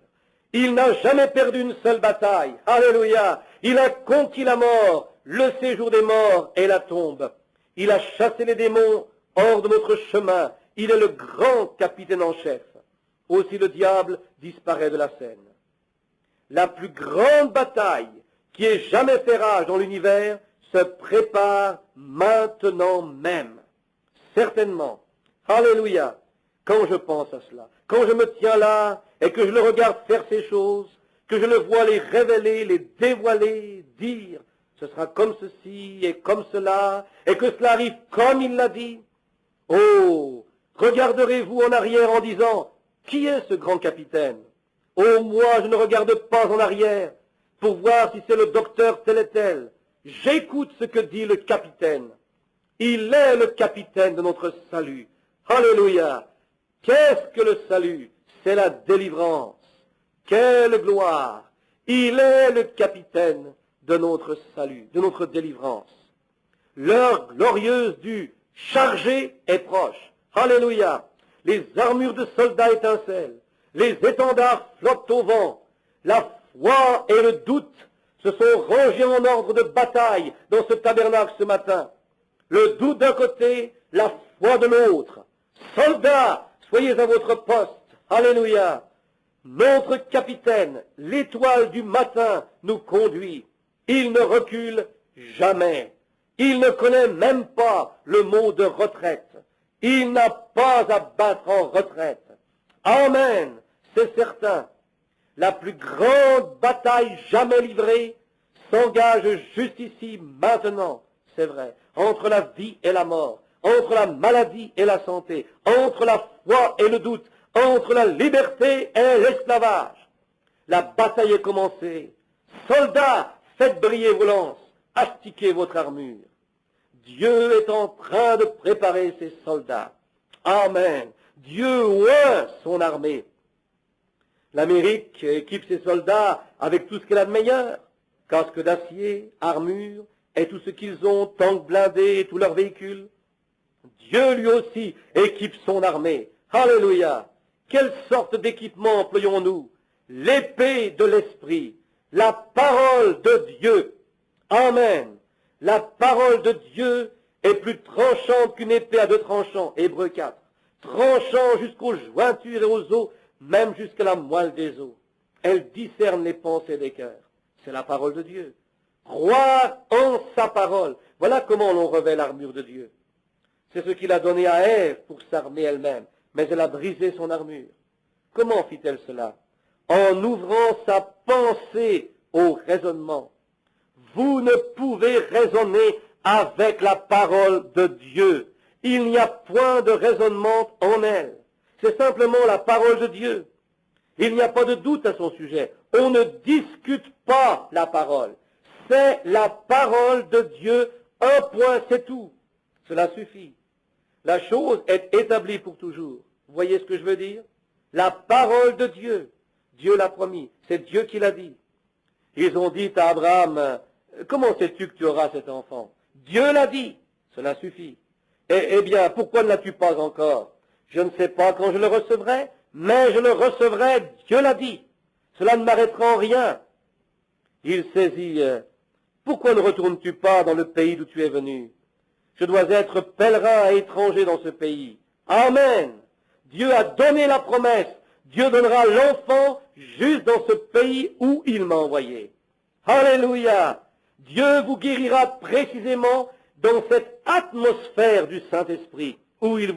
Il n'a jamais perdu une seule bataille. Alléluia. Il a conquis la mort, le séjour des morts et la tombe. Il a chassé les démons hors de notre chemin. Il est le grand capitaine en chef. Aussi le diable disparaît de la scène. La plus grande bataille qui ait jamais fait rage dans l'univers se prépare maintenant même. Certainement. Alléluia. Quand je pense à cela, quand je me tiens là et que je le regarde faire ces choses, que je le vois les révéler, les dévoiler, dire, ce sera comme ceci et comme cela, et que cela arrive comme il l'a dit. Oh, regarderez-vous en arrière en disant, qui est ce grand capitaine? Oh, moi, je ne regarde pas en arrière pour voir si c'est le docteur tel et tel. J'écoute ce que dit le capitaine. Il est le capitaine de notre salut. Alléluia. Qu'est-ce que le salut? C'est la délivrance. Quelle gloire! Il est le capitaine de notre salut, de notre délivrance. L'heure glorieuse du chargé est proche. Alléluia! Les armures de soldats étincellent, les étendards flottent au vent. La foi et le doute se sont rangés en ordre de bataille dans ce tabernacle ce matin. Le doute d'un côté, la foi de l'autre. Soldats, soyez à votre poste. Alléluia. Notre capitaine, l'étoile du matin, nous conduit. Il ne recule jamais. Il ne connaît même pas le mot de retraite. Il n'a pas à battre en retraite. Amen, c'est certain. La plus grande bataille jamais livrée s'engage juste ici, maintenant, c'est vrai, entre la vie et la mort, entre la maladie et la santé, entre la foi et le doute, entre la liberté et l'esclavage. La bataille est commencée. Soldats, faites briller vos lances, astiquez votre armure. Dieu est en train de préparer ses soldats. Amen. Dieu oint son armée. L'Amérique équipe ses soldats avec tout ce qu'elle a de meilleur. Casque d'acier, armure, et tout ce qu'ils ont, tanks blindés et tous leurs véhicules. Dieu lui aussi équipe son armée. Alléluia. Quelle sorte d'équipement employons-nous? L'épée de l'Esprit, la parole de Dieu. Amen. La parole de Dieu est plus tranchante qu'une épée à 2 tranchants. Hébreux 4. Tranchant jusqu'aux jointures et aux os, même jusqu'à la moelle des os. Elle discerne les pensées des cœurs. C'est la parole de Dieu. Croire en sa parole. Voilà comment l'on revêt l'armure de Dieu. C'est ce qu'il a donné à Ève pour s'armer elle-même. Mais elle a brisé son armure. Comment fit-elle cela? En ouvrant sa pensée au raisonnement. Vous ne pouvez raisonner avec la parole de Dieu. Il n'y a point de raisonnement en elle. C'est simplement la parole de Dieu. Il n'y a pas de doute à son sujet. On ne discute pas la parole. C'est la parole de Dieu. Un point, c'est tout. Cela suffit. La chose est établie pour toujours. Vous voyez ce que je veux dire? La parole de Dieu. Dieu l'a promis. C'est Dieu qui l'a dit. Ils ont dit à Abraham, comment sais-tu que tu auras cet enfant? Dieu l'a dit. Cela suffit. Eh bien, pourquoi ne l'as-tu pas encore? Je ne sais pas quand je le recevrai, mais je le recevrai, Dieu l'a dit. Cela ne m'arrêtera en rien. Il saisit, pourquoi ne retournes-tu pas dans le pays d'où tu es venu? Je dois être pèlerin et étranger dans ce pays. Amen. Dieu a donné la promesse. Dieu donnera l'enfant juste dans ce pays où il m'a envoyé. Alléluia! Dieu vous guérira précisément dans cette atmosphère du Saint-Esprit, où il